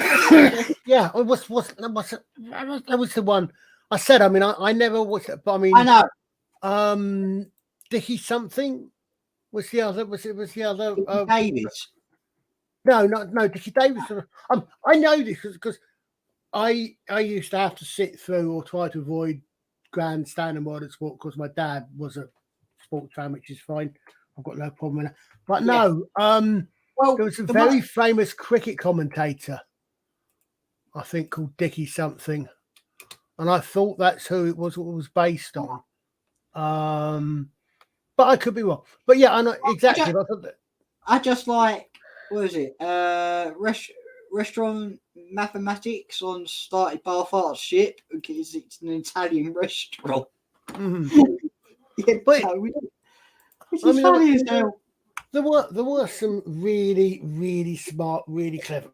Yeah, it was that was the one I said. I mean, I never watched it, but I mean, I know. Dickie something was the other. Was the other? Davis. No, Dickie Davis. I know this because I used to have to sit through or try to avoid grandstand and modern sport because my dad was a sports fan, which is fine. I've got no problem with that. But no, well, there was a very famous cricket commentator, I think, called Dickie something, and I thought that's who it was based on. But I could be wrong. But yeah, I know exactly. I just like, what is it? Restaurant mathematics on started Barthard's ship because it's an Italian restaurant. Mm-hmm. Yeah, but which is funny as hell. There were some really, really smart, really clever.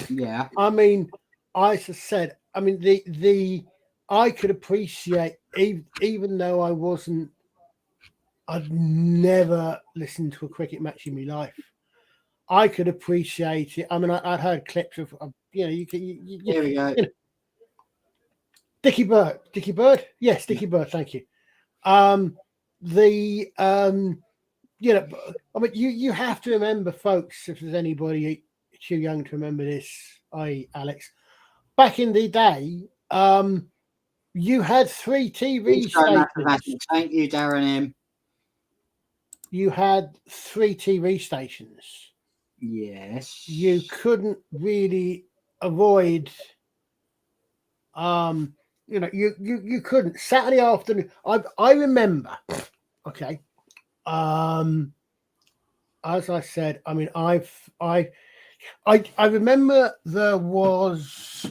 Yeah. I mean, I said, I mean, I could appreciate, even though I'd never listened to a cricket match in my life. I could appreciate it. I mean, I'd heard clips of there we go. Dickie Bird, yes, Dickie Bird. Thank you. I mean, you have to remember, folks, if there's anybody too young to remember this, i.e., Alex, back in the day, you had 3 TV stations. Thank you, Darren M. You had 3 TV stations. Yes. You couldn't really avoid. You couldn't. Saturday afternoon. I remember. Okay. As I said, I mean, I remember there was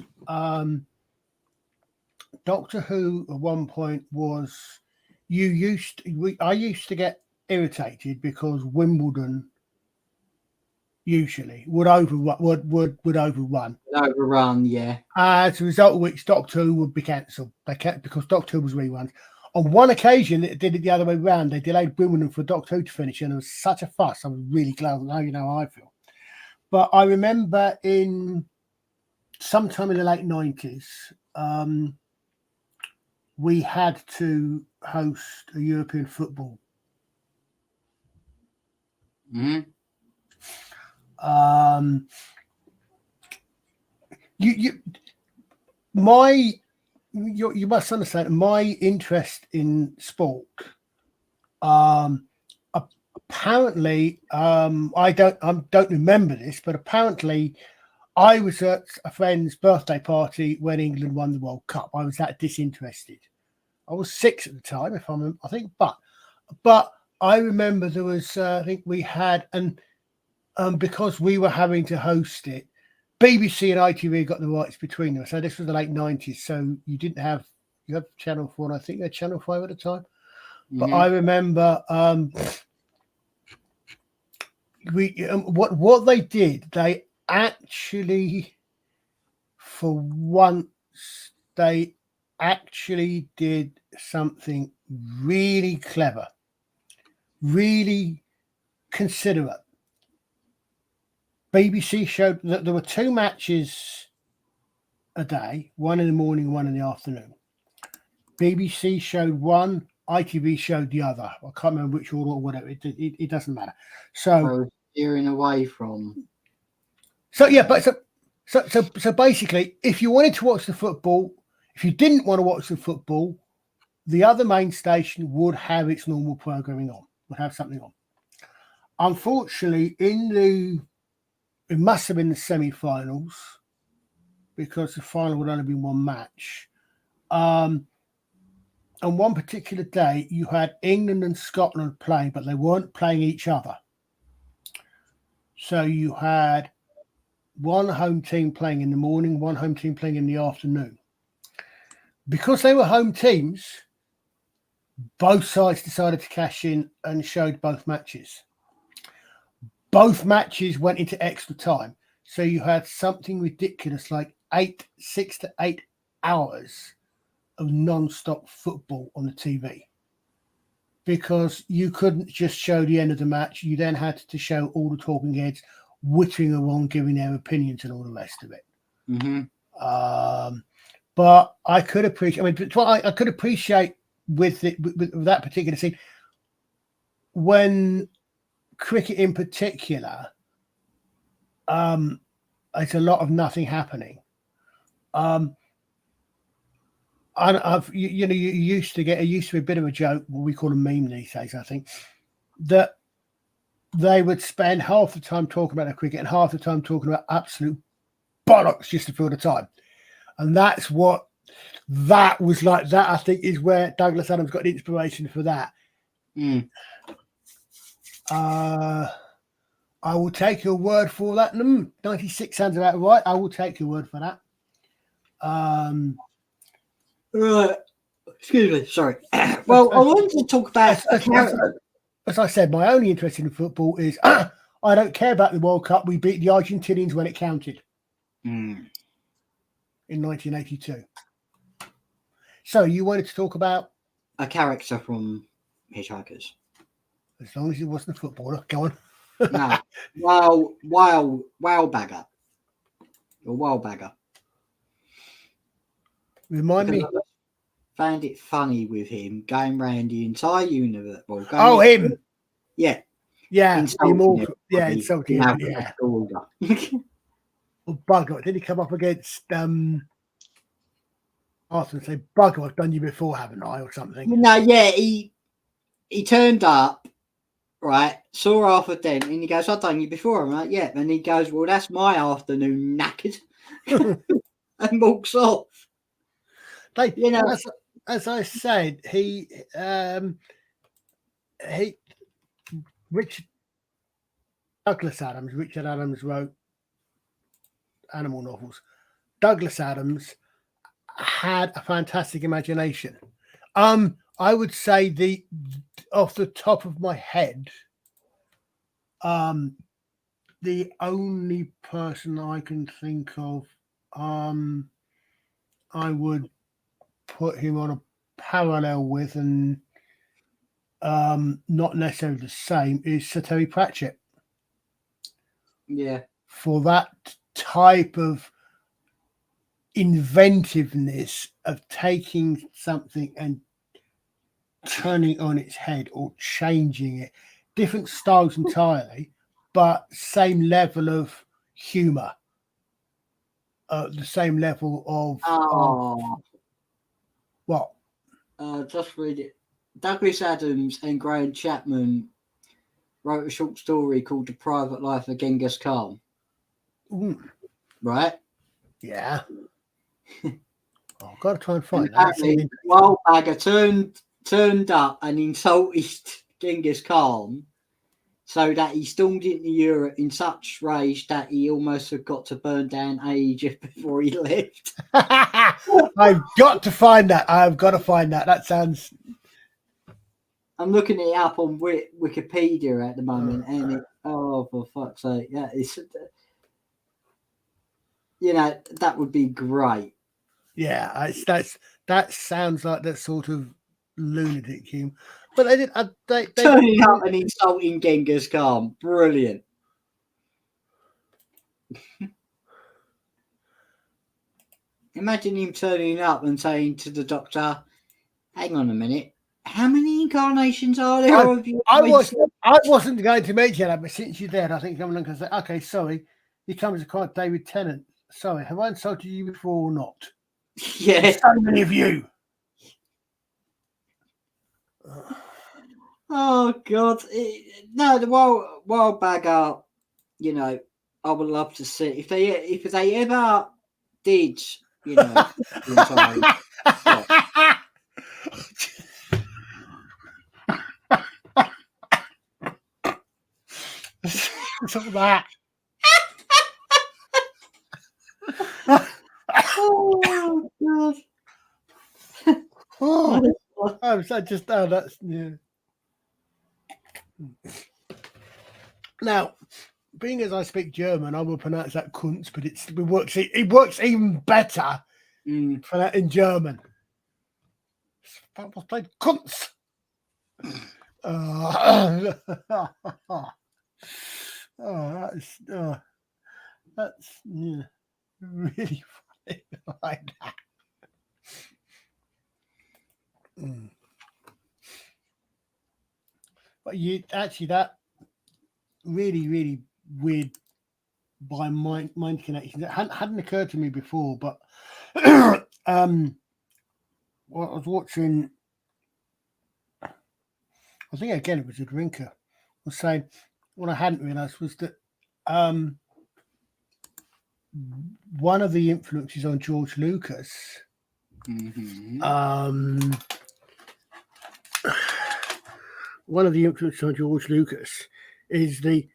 Doctor Who at one point was I used to get irritated because Wimbledon usually would overrun. Yeah. As a result of which Doctor Who would be cancelled. Because Doctor Who was reruns. On one occasion, it did it the other way around. They delayed Wimbledon for Doctor Who to finish, and there was such a fuss. I was really glad. Now you know how I feel. But I remember sometime in the late 90s, we had to host a European football. Mm-hmm. You must understand my interest in sport. Apparently, I don't remember this, but apparently, I was at a friend's birthday party when England won the World Cup. I was that disinterested. I was 6 at the time, but I remember there was I think we had because we were having to host it, BBC and ITV got the rights between them. So this was the late 90s. So you had Channel 4 and I think you had Channel 5 at the time. Mm-hmm. But I remember what they did, they actually, for once, they actually did something really clever, really considerate. BBC showed that there were 2 matches a day, one in the morning, one in the afternoon. BBC showed one, ITV showed the other. I can't remember which order or whatever. It doesn't matter. So steering away from. So yeah, but so basically, if you wanted to watch the football, if you didn't want to watch the football, the other main station would have its normal programming on, would have something on. Unfortunately, it must have been the semi-finals because the final would only be 1 match. On one particular day, you had England and Scotland playing, but they weren't playing each other. So you had one home team playing in the morning, one home team playing in the afternoon. Because they were home teams, both sides decided to cash in and showed both matches. Both matches went into extra time. So you had something ridiculous like 6 to 8 hours of non-stop football on the TV. Because you couldn't just show the end of the match. You then had to show all the talking heads whittling along, giving their opinions and all the rest of it. Mm-hmm. But I could appreciate, I could appreciate with that particular scene when cricket in particular, it's a lot of nothing happening. And you used to be a bit of a joke, what we call a meme these days, I think, that they would spend half the time talking about the cricket and half the time talking about absolute bollocks just to fill the time. And that's what that was like. That, I think, is where Douglas Adams got the inspiration for that. Mm. I will take your word for that. 96 sounds about right. I will take your word for that. Excuse me, sorry. Well, I wanted to talk about as I said, my only interest in football is I don't care about the World Cup. We beat the Argentinians when it counted in 1982. So you wanted to talk about a character from Hitchhikers. As long as it wasn't a footballer. Go on. No, wow bagger. Or wow bagger. Remind me. Found it funny with him going around the entire universe. Well, him. Yeah. Yeah. Insulting him. Yeah. Well, bugger. Did he come up against Arthur and say, bugger, I've done you before, haven't I? Or something. No, yeah, he turned up, right, saw Arthur Dent, and he goes, I've done you before. I'm like, yeah. And he goes, well, that's my afternoon, knackered. And walks off. As I said, Richard Adams wrote animal novels. Douglas Adams had a fantastic imagination. I would say off the top of my head, the only person I can think of, I would put him on a parallel with, and not necessarily the same, is Sir Terry Pratchett. Yeah. For that type of inventiveness of taking something and turning it on its head or changing it. Different styles entirely, but same level of humor. The same level of what? Just read it. Douglas Adams and Graham Chapman wrote a short story called The Private Life of Genghis Khan. Right? Yeah. I've got to try and find that. Wild Bagger turned up and insulted Genghis Khan so that he stormed into Europe in such rage that he almost forgot to burn down Egypt before he left. I've got to find that. That sounds... I'm looking it up on Wikipedia at the moment, and for fuck's sake, yeah, it's, that would be great. Yeah, that sounds like that sort of lunatic humor. But they did. They turning up and insulting Genghis Khan, brilliant. Imagine him turning up and saying to the doctor, "Hang on a minute, how many incarnations are there of you?" I wasn't going to mention that, but since you're there, I think I'm going to say, okay, sorry. He comes across David Tennant. Sorry, have I insulted you before or not? Yeah. So many of you. Oh God! No, the wild bagger. I would love to see if they ever did. Something like that. Oh, I just that's yeah. Now, being as I speak German, I will pronounce that Kunst, but it works even better for that in German. Was played Kunst. That's yeah, really funny like that. But you actually that really weird by mind connections. It hadn't occurred to me before, but well, I was watching. I think again it was a drinker. Was saying what I hadn't realised was that one of the influences on George Lucas. One of the influences on George Lucas is the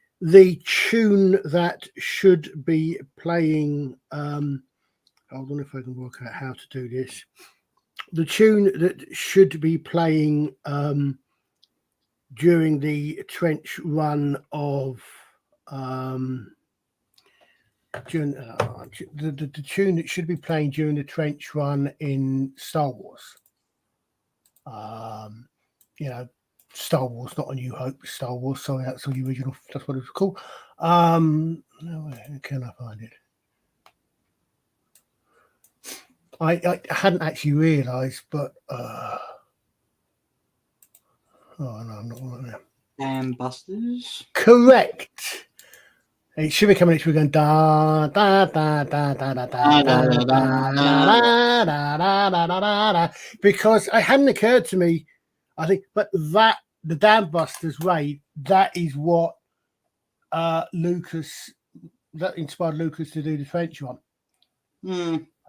tune that should be playing. Hold on, if I can work out how to do this. The tune that should be playing during the trench run of during the tune that should be playing during the trench run in Star Wars. Star Wars, not A New Hope, Star Wars. Sorry, that's the original. That's what it was called. Where can I find it? I hadn't actually realised, but oh no, I'm not right now. Dam Busters. Correct. It should be coming. It should be going da da da da da da da da da da da da da, because it hadn't occurred to me. I think, but that the Dam Busters raid, that is what Lucas, that inspired Lucas to do the French one.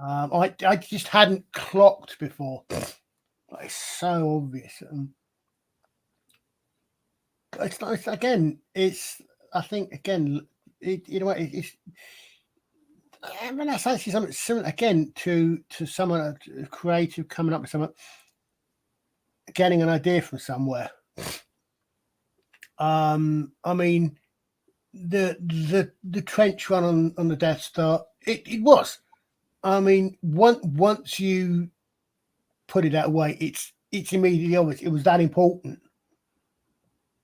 I just hadn't clocked before. But it's so obvious. It's again. It's I think again. It's. I mean, that's actually something similar again to someone creative coming up with something. Getting an idea from somewhere. I mean, the trench run on the Death Star. It was. I mean, once you put it that way, it's immediately obvious. It was that important.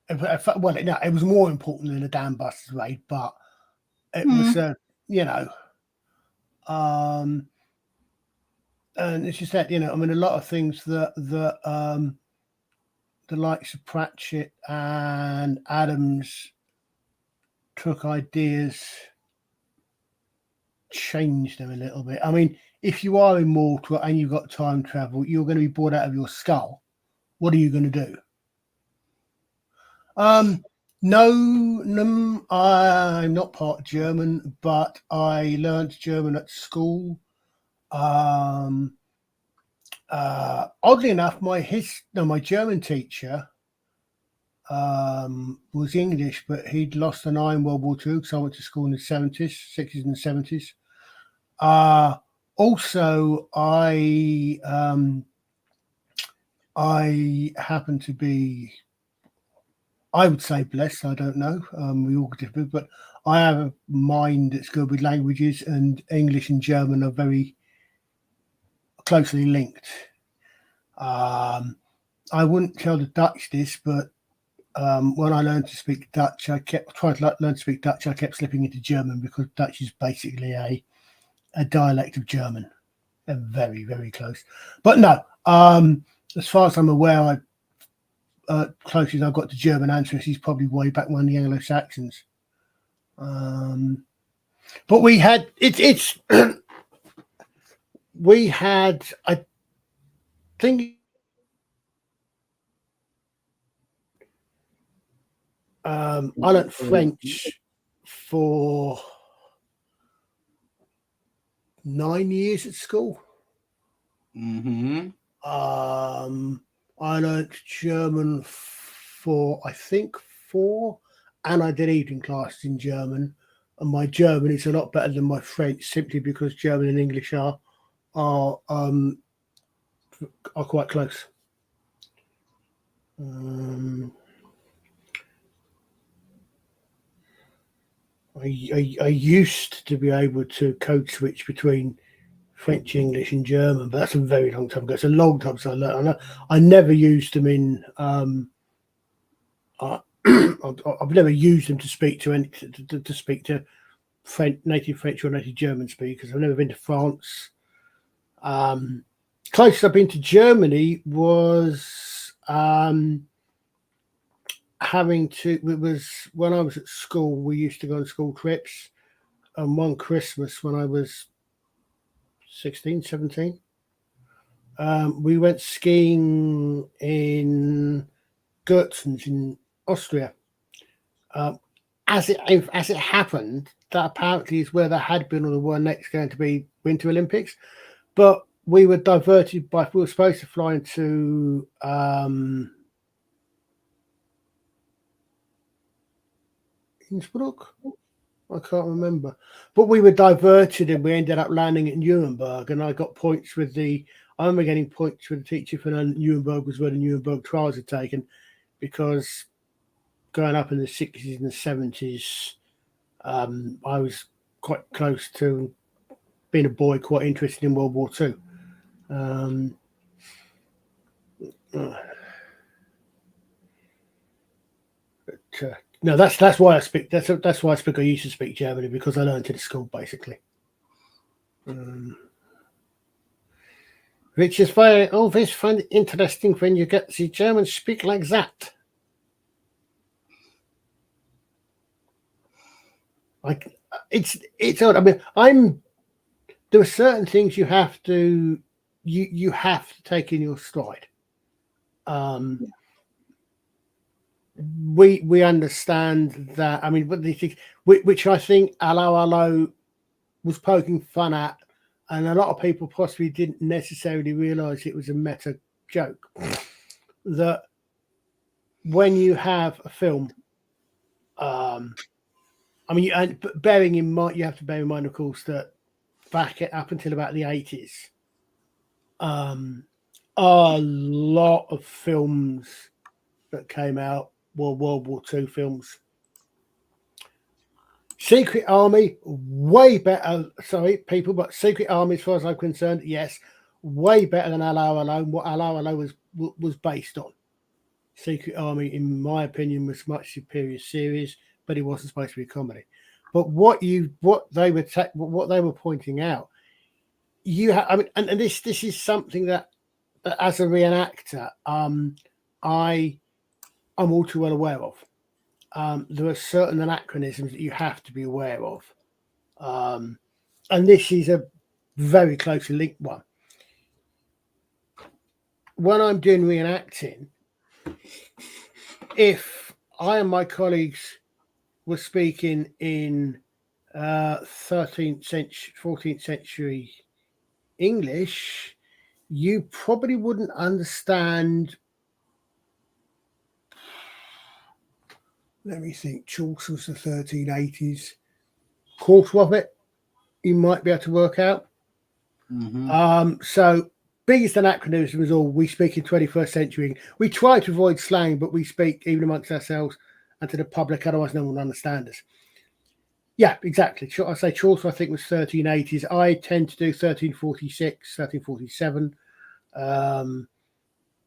Well, no, it was more important than the Dam Busters raid, but it was, and it's just that, I mean, a lot of things that the likes of Pratchett and Adams took ideas, changed them a little bit. I mean, if you are immortal and you've got time travel, you're going to be bored out of your skull. What are you going to do? No, I'm not part German, but I learned German at school. Oddly enough, my German teacher was English, but he'd lost an eye in World War II because I went to school in the 60s and 70s. Also, I happen to be, I would say, blessed. I don't know. We all differ, but I have a mind that's good with languages, and English and German are very closely linked. I wouldn't tell the Dutch this, but when I learned to speak Dutch, I kept learn to speak Dutch. I kept slipping into German because Dutch is basically a dialect of German. They're very, very close. But no, as far as I'm aware, closest I got to German ancestry is probably way back when the Anglo-Saxons. But we had it's we had, I think, I learned French for 9 years at school. I learned German for, I think, 4, and I did evening classes in German. And my German is a lot better than my French, simply because German and English are are quite close. I used to be able to code switch between French, English, and German, but that's a very long time ago. It's a long time since I learned. I never used them in. I've never used them to speak to any to speak to French, native French or native German speakers. I've never been to France. Closest I've been to Germany was having to. It was when I was at school. We used to go on school trips, and one Christmas when I was 16, 17, we went skiing in Gürtens in Austria. As it happened, that apparently is where there had been or there were next going to be Winter Olympics, but we were diverted by. We were supposed to fly into Innsbruck. I can't remember, but we were diverted and we ended up landing at Nuremberg. And I got points with the. I remember getting points with the teacher for Nuremberg was where the Nuremberg trials had taken, because growing up in the 60s and the 70s, I was quite close to being a boy, quite interested in World War II. No, that's why I speak. That's why I speak. I used to speak German, because I learned it at school, basically. Which is why I always find it interesting when you get the Germans speak like that. Like it's odd. I mean, there are certain things you have to take in your stride. We understand that. I mean, but the thing, which I think Hello was poking fun at, and a lot of people possibly didn't necessarily realise it was a meta joke. That when you have a film, I mean, and bearing in mind, you have to bear in mind, of course, that back up until about the 80s, a lot of films that came out were World War II films. Secret Army, way better. Sorry, people, but Secret Army, as far as I'm concerned, yes, way better than Hello Alone. What Hello Alone was based on. Secret Army, in my opinion, was much superior series, but it wasn't supposed to be a comedy. But what they were pointing out, I mean, and this is something that as a reenactor, I'm all too well aware of. There are certain anachronisms that you have to be aware of, and this is a very closely linked one. When I'm doing reenacting, if I and my colleagues were speaking in 13th century, 14th century English, you probably wouldn't understand. Let me think. Chaucer's the 1380s. Quarter of it, you might be able to work out. So, biggest anachronism is all we speak in 21st century. We try to avoid slang, but we speak even amongst ourselves and to the public, otherwise no one will understand us. Yeah, exactly. I say Chaucer, I think, was 1380s. I tend to do 1346, 1347.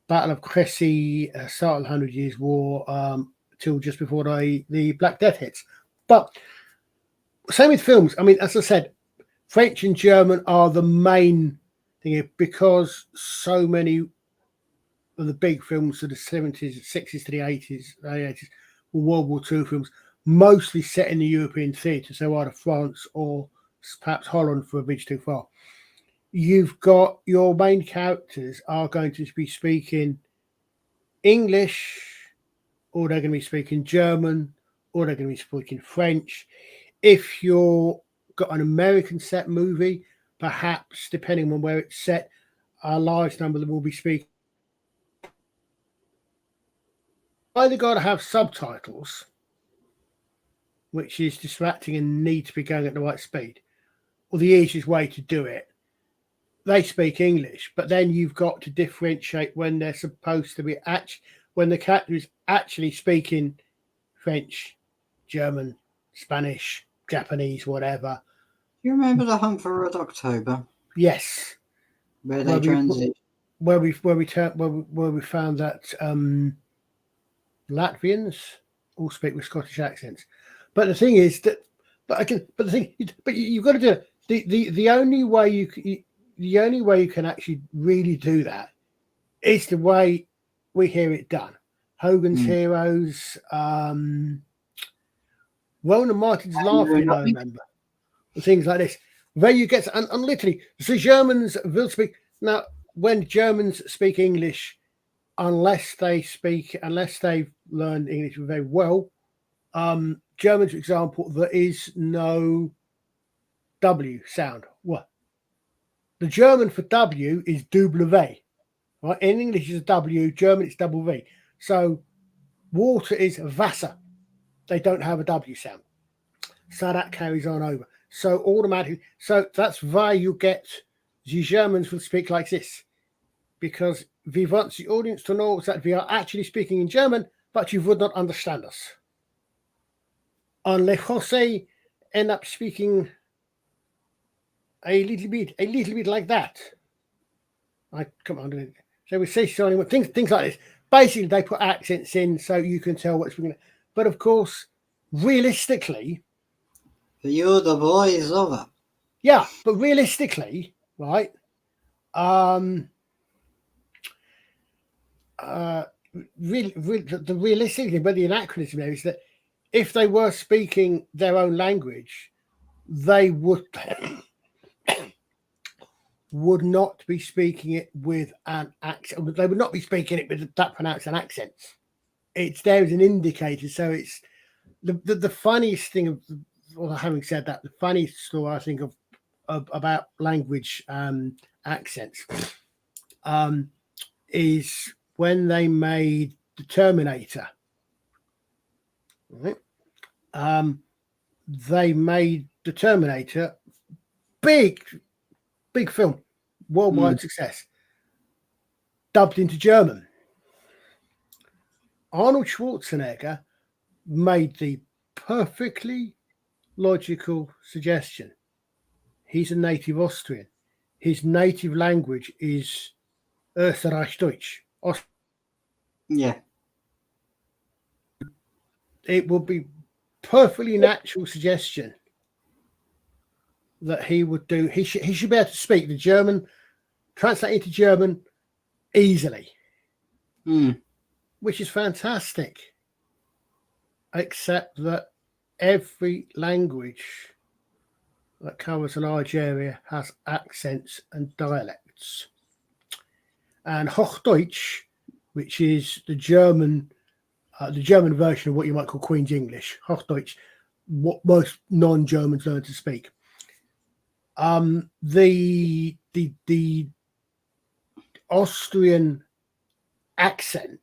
Battle of Crécy, start of the 100 Years' War, till just before the Black Death hits. But same with films. I mean, as I said, French and German are the main thing, because so many of the big films of the 70s, 60s to the 80s were World War II films, mostly set in the European theatre, so either France or perhaps Holland for a bridge too far. You've got your main characters are going to be speaking English, or they're going to be speaking German, or they're going to be speaking French. If you've got an American set movie, perhaps, depending on where it's set, a large number of them will be speaking. Either got to have subtitles, which is distracting and need to be going at the right speed, or the easiest way to do it they speak English, but then you've got to differentiate when they're supposed to be when the character is actually speaking French, German, Spanish, Japanese, whatever. You remember the Hunt for Red October? Yes, Where they transit. where we found that Latvians all speak with Scottish accents. But the thing is that, you've got to do it. The only way you can actually really do that is the way we hear it done. Hogan's Heroes, Ronan Martin's Laughing, I remember. Things like this. Where you get, and literally, the Germans will speak. Now, when Germans speak English, unless they've learned English very well, Germans, for example, there is no W sound. Well, the German for W is W, right? In English is W, German it's double V. So water is Wasser. They don't have a W sound. So that carries on over. So automatically, so that's why you get the Germans will speak like this, because we want the audience to know that we are actually speaking in German, but you would not understand us. Unless Jose end up speaking a little bit like that. Come on, so we say so things like this. Basically, they put accents in so you can tell what's going. But of course, realistically, For you, the voice over. Yeah, but realistically, right? The realistic thing, but the anachronism there is that if they were speaking their own language, they would not be speaking it with an accent. They would not be speaking it with that pronounced an accent. It's there as an indicator. So it's the funniest thing of. Well, having said that, the funniest story I think of about language accents is when they made the Terminator. Right? They made the Terminator big film, worldwide success, dubbed into German. Arnold Schwarzenegger made the perfectly logical suggestion. He's a native Austrian. His native language is Österreich-Deutsch. Yeah. It would be perfectly natural suggestion that he would do. He should be able to speak the German, translate into German easily, which is fantastic. Except that every language that covers a large area has accents and dialects. And Hochdeutsch, which is the German version of what you might call Queen's English, Hochdeutsch, what most non-Germans learn to speak. The Austrian accent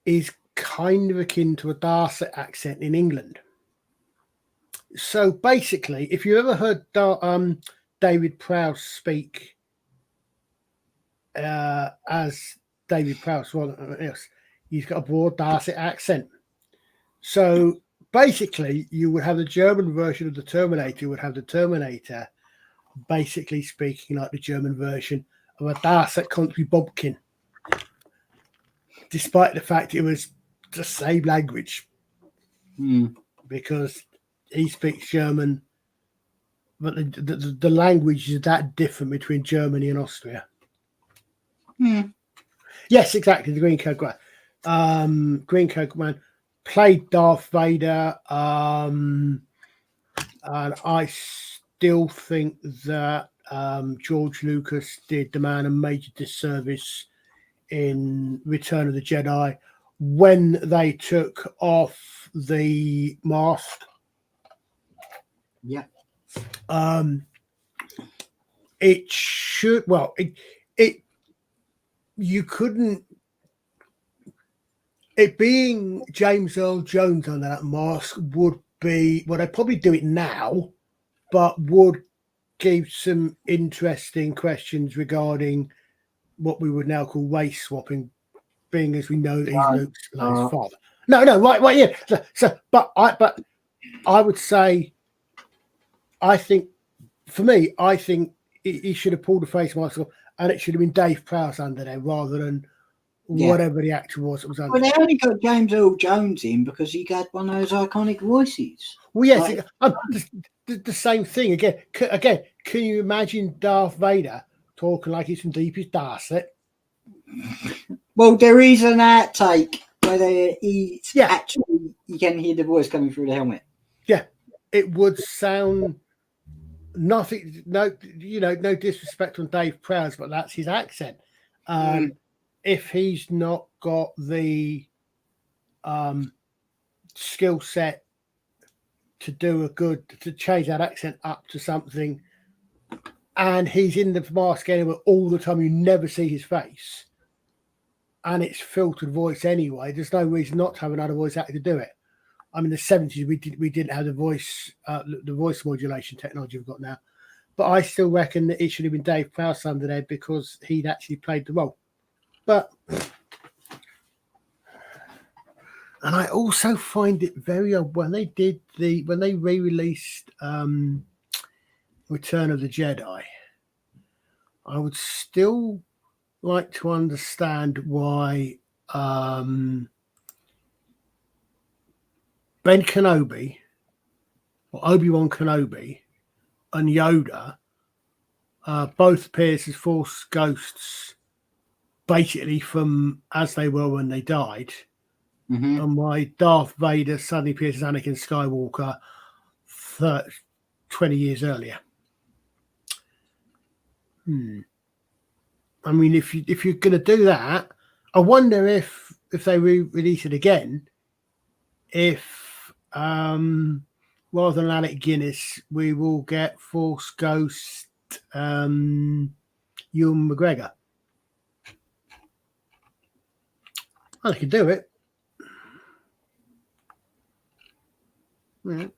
is kind of akin to a Dorset accent in England. So basically, if you ever heard David Prowse speak as David Prowse, he's got a broad Dorset accent. So basically, you would have the German version of the Terminator, would have the Terminator basically speaking like the German version of a Dorset country bumpkin, despite the fact it was the same language, because he speaks German, but the language is that different between Germany and Austria. Yes, exactly. The Green Coat Man. Green Coat Man played Darth Vader, and I still think that George Lucas did the man a major disservice in Return of the Jedi when they took off the mask. Yeah. It should, well, you couldn't, it being James Earl Jones under that mask would be, well, they'd probably do it now, but would gave some interesting questions regarding what we would now call race swapping, being as we know that he's Luke's father. No, right, yeah. But I would say, I think he should have pulled the face mask off, and it should have been Dave Prowse under there rather than whatever the actor was. It was under. Well, they only got James Earl Jones in because he had one of those iconic voices. Well, yes, the same thing again. Can you imagine Darth Vader talking like he's from Deepest Darset? Well, there is an outtake where actually you can hear the voice coming through the helmet. Yeah, it would sound nothing. No disrespect on Dave Prowse, but that's his accent. If he's not got the skill set to change that accent up to something, and he's in the mask anyway all the time, you never see his face, and it's filtered voice anyway, there's no reason not to have another voice actor to do it. I mean, the 70s we didn't have the voice modulation technology we've got now, but I still reckon that it should have been Dave Prowse under there because he'd actually played the role. But and I also find it very odd when they re-released Return of the Jedi. I would still like to understand why Ben Kenobi or Obi-Wan Kenobi and Yoda both appears as Force ghosts, basically from as they were when they died. And why Darth Vader suddenly appears as Anakin Skywalker 20 years earlier. I mean, if you're going to do that, I wonder if they release it again, if rather than Alec Guinness, we will get Force Ghost Ewan McGregor. I could do it. Yeah.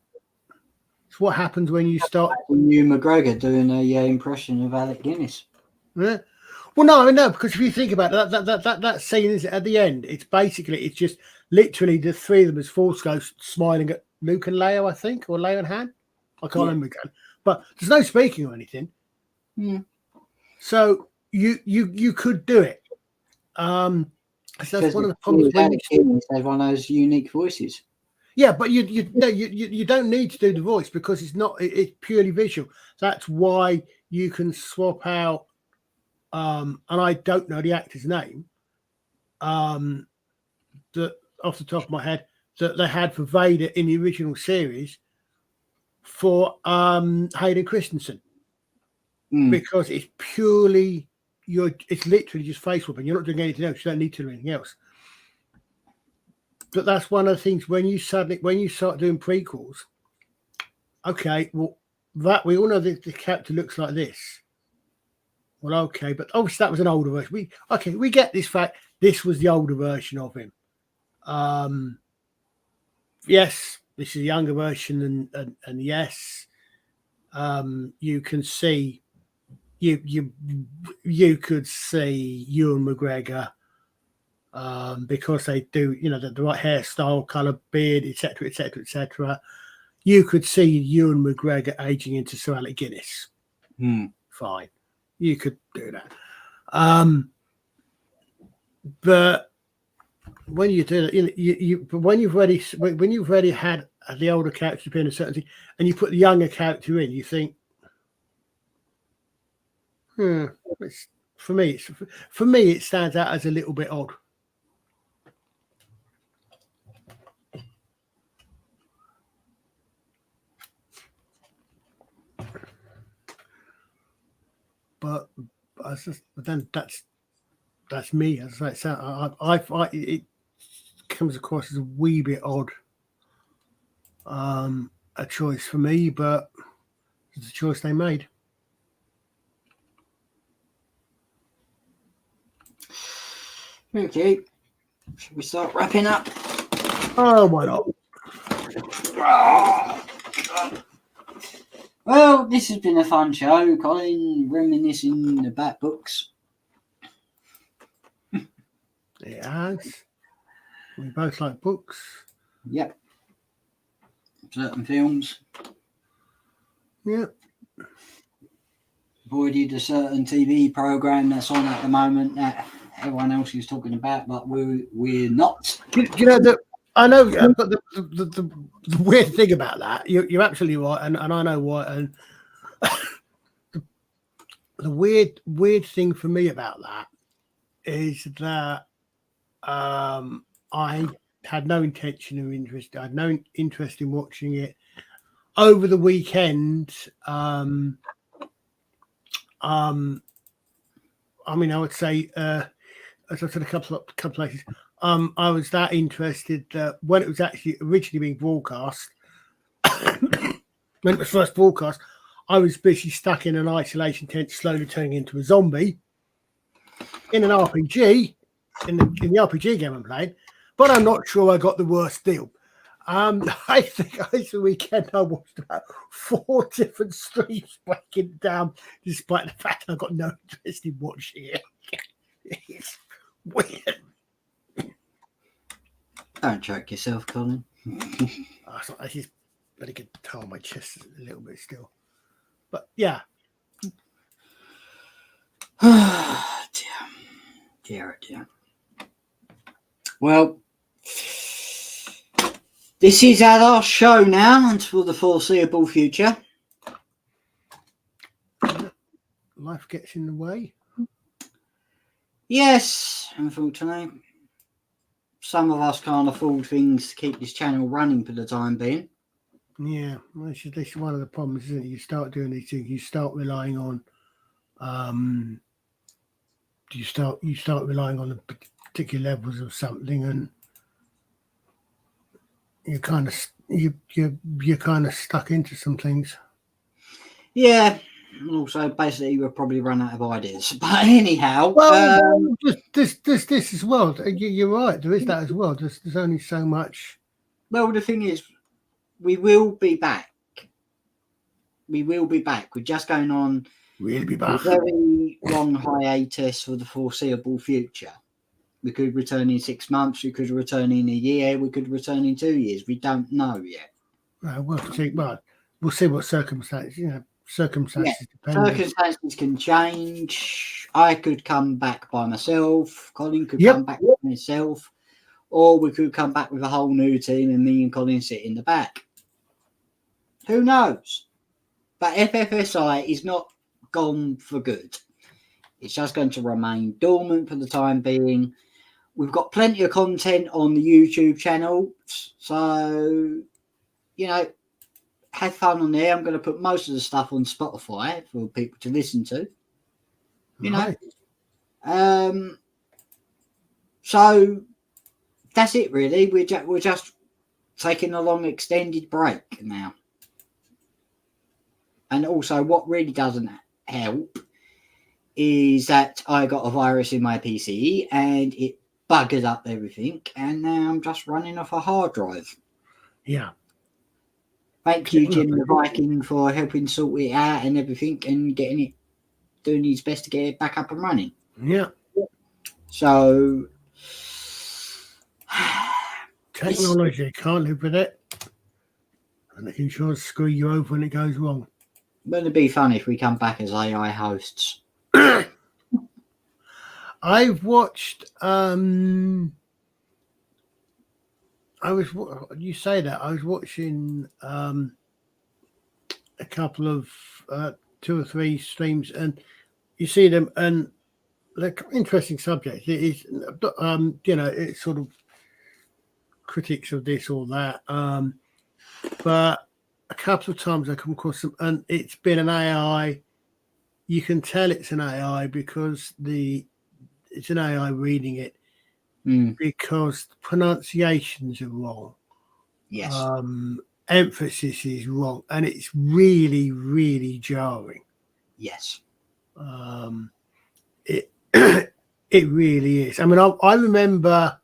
It's what happens when you start. Ewan McGregor doing a impression of Alec Guinness. Yeah. Well, no, because if you think about it, that scene is at the end. It's just literally the three of them as Force Ghosts smiling at Luke and Leia, I think, or Leia and Han. I can't remember again. But there's no speaking or anything. So you could do it. So that's one of the problems. Alec Guinness had one of those unique voices. Yeah, but you don't need to do the voice because it's purely visual. That's why you can swap out. And I don't know the actor's name. That off the top of my head, that they had for Vader in the original series for Hayden Christensen, because it's purely it's literally just face swapping. You're not doing anything else. You don't need to do anything else. But that's one of the things when you start doing prequels. Okay, well, that we all know that the character looks like this. Well, okay, but obviously that was an older version. We get this fact. This was the older version of him. Yes, this is a younger version, and yes, you can see you could see Ewan McGregor because they do, the right hairstyle, color, beard, etc., etc., etc. You could see Ewan McGregor aging into Sir Alec Guinness. Fine. You could do that, but when you do that, when you've already had the older character appear in a certain thing, and you put the younger character in, you think, for me, it stands out as a little bit odd. But then that's me. As I say, it comes across as a wee bit odd, a choice for me, but it's a choice they made. Okay, should we start wrapping up? Oh, why not? Well, this has been a fun show, Colin, reminiscing about books. It has. We both like books. Yep. Certain films. Yep. Avoided a certain TV program that's on at the moment that everyone else is talking about, but we're not. You know that I know, but the weird thing about that, you're absolutely right, and I know why. And the weird thing for me about that is that I had no intention or interest. I had no interest in watching it over the weekend. I mean, I would say, as I said a couple of places, I was that interested that when it was actually originally being broadcast, when it was first broadcast, I was busy stuck in an isolation tent, slowly turning into a zombie in an RPG, in the RPG game I'm playing. But I'm not sure I got the worst deal. I think over the weekend I watched about 4 different streams breaking down, despite the fact I got no interest in watching it. It's weird. Don't choke yourself, Colin. I just better get the toe on my chest a little bit still. But yeah. Dear. Well, this is our last show now until the foreseeable future. Life gets in the way. Yes, unfortunately. Some of us can't afford things to keep this channel running for the time being. Yeah, well, this is one of the problems, isn't it? You start doing these things, you start relying on you start relying on the particular levels of something, and you're kind of stuck into some things. Yeah, and also basically we'll probably run out of ideas. But anyhow, this as well. You're right. There is that as well. There's only so much. Well, the thing is, we will be back. We're just going on a very long hiatus for the foreseeable future. We could return in 6 months. We could return in a year. We could return in 2 years. We don't know yet. We'll see what circumstances. Circumstances depend. Circumstances can change. I could come back by myself. Colin could come back by himself, or we could come back with a whole new team, and me and Colin sit in the back. Who knows? But FFSI is not gone for good. It's just going to remain dormant for the time being. We've got plenty of content on the YouTube channel. So, have fun on there. I'm going to put most of the stuff on Spotify for people to listen to. So that's it, really. We're just taking a long extended break now. And also, what really doesn't help is that I got a virus in my PC and it buggered up everything, and now I'm just running off a hard drive. Yeah. Thank you, Jim the Viking, for helping sort it out and everything, and doing his best to get it back up and running. Yeah. So technology, can't live with it, and it can sure screw you over when it goes wrong. It'd be fun if we come back as AI hosts. I've watched. You say that I was watching a couple of 2 or 3 streams, and you see them, and they're interesting subjects. It is, it's sort of critics of this or that. But a couple of times I come across them, and it's been an AI. You can tell it's an AI because it's an AI reading it. Because the pronunciations are wrong. Yes. Emphasis is wrong, and it's really, really jarring. Yes. It it really is. I mean, I remember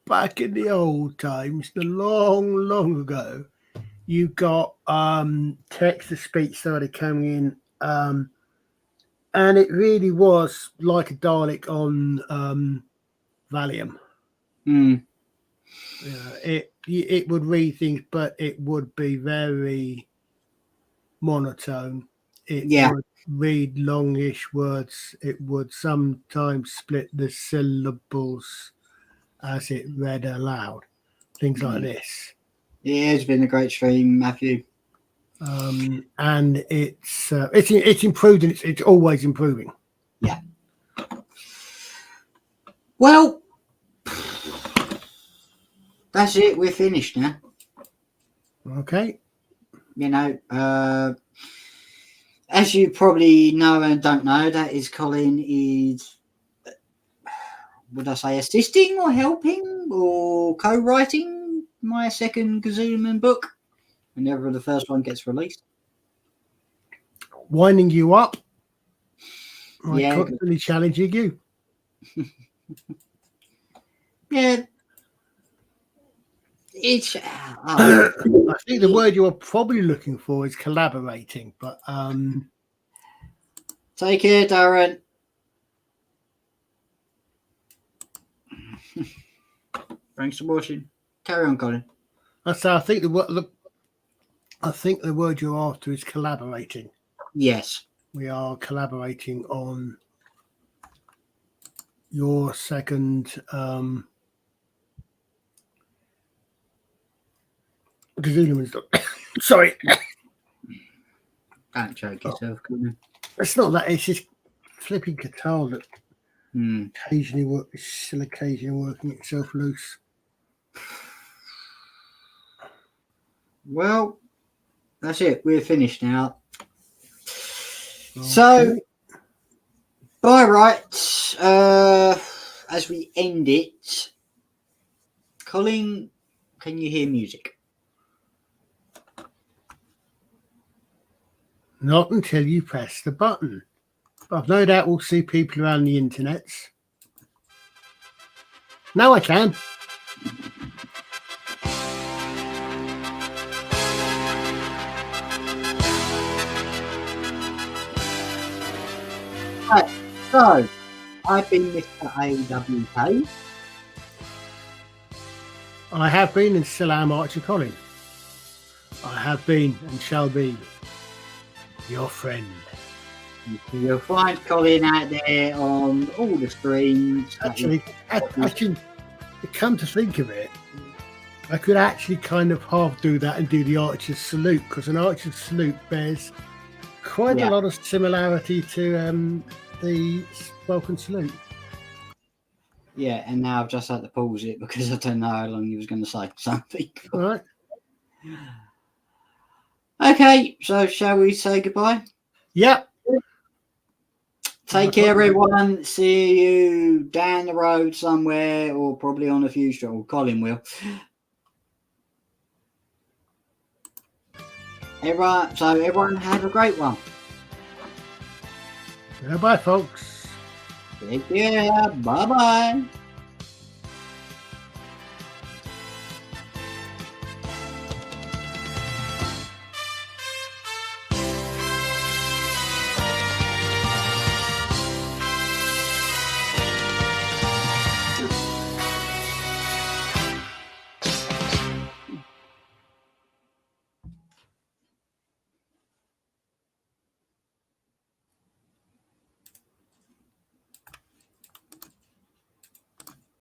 back in the old times, the long ago, you got text to speech started coming in, and it really was like a Dalek on Valium. Mm. It would read things, but it would be very monotone. It would read longish words. It would sometimes split the syllables as it read aloud. Things like this. Yeah, it's been a great stream, Matthew. And it's improved, and it's always improving. Yeah. Well, that's it. We're finished now. Okay. You know, as you probably know and don't know, that is Colin is, would I say, assisting or helping or co-writing my second Gazoolman book whenever the first one gets released. Winding you up. Yeah. Constantly challenging you. Yeah. It's. I think the word you are probably looking for is collaborating, but take care, Darren. Thanks for watching. Carry on, Colin. I think the word you're after is collaborating. Yes. We are collaborating on your second sorry. Don't choke yourself, Colin. It's not that, it's just flipping guitar that occasionally is still occasionally working itself loose. Well, that's it. We're finished now. Okay. So, by rights, as we end it, Colin, can you hear music? Not until you press the button. But I've no doubt we'll see people around the internets. Now I can. Right, so I've been Mr. AWK. I have been and still am Archie Colin. I have been and shall be your friend. You'll find Colin out there on all the streams. Actually, to come to think of it, I could actually kind of half do that and do the Archer's Salute, because an Archer's Salute bears quite a lot of similarity to the Vulcan Salute. Yeah, and now I've just had to pause it because I don't know how long you was going to say something. All right. Okay, so shall we say goodbye? Yep. Take care, everyone. See you down the road somewhere, or probably on a future, or Colin will. Everyone have a great one. Bye, folks. Take care. Bye-bye.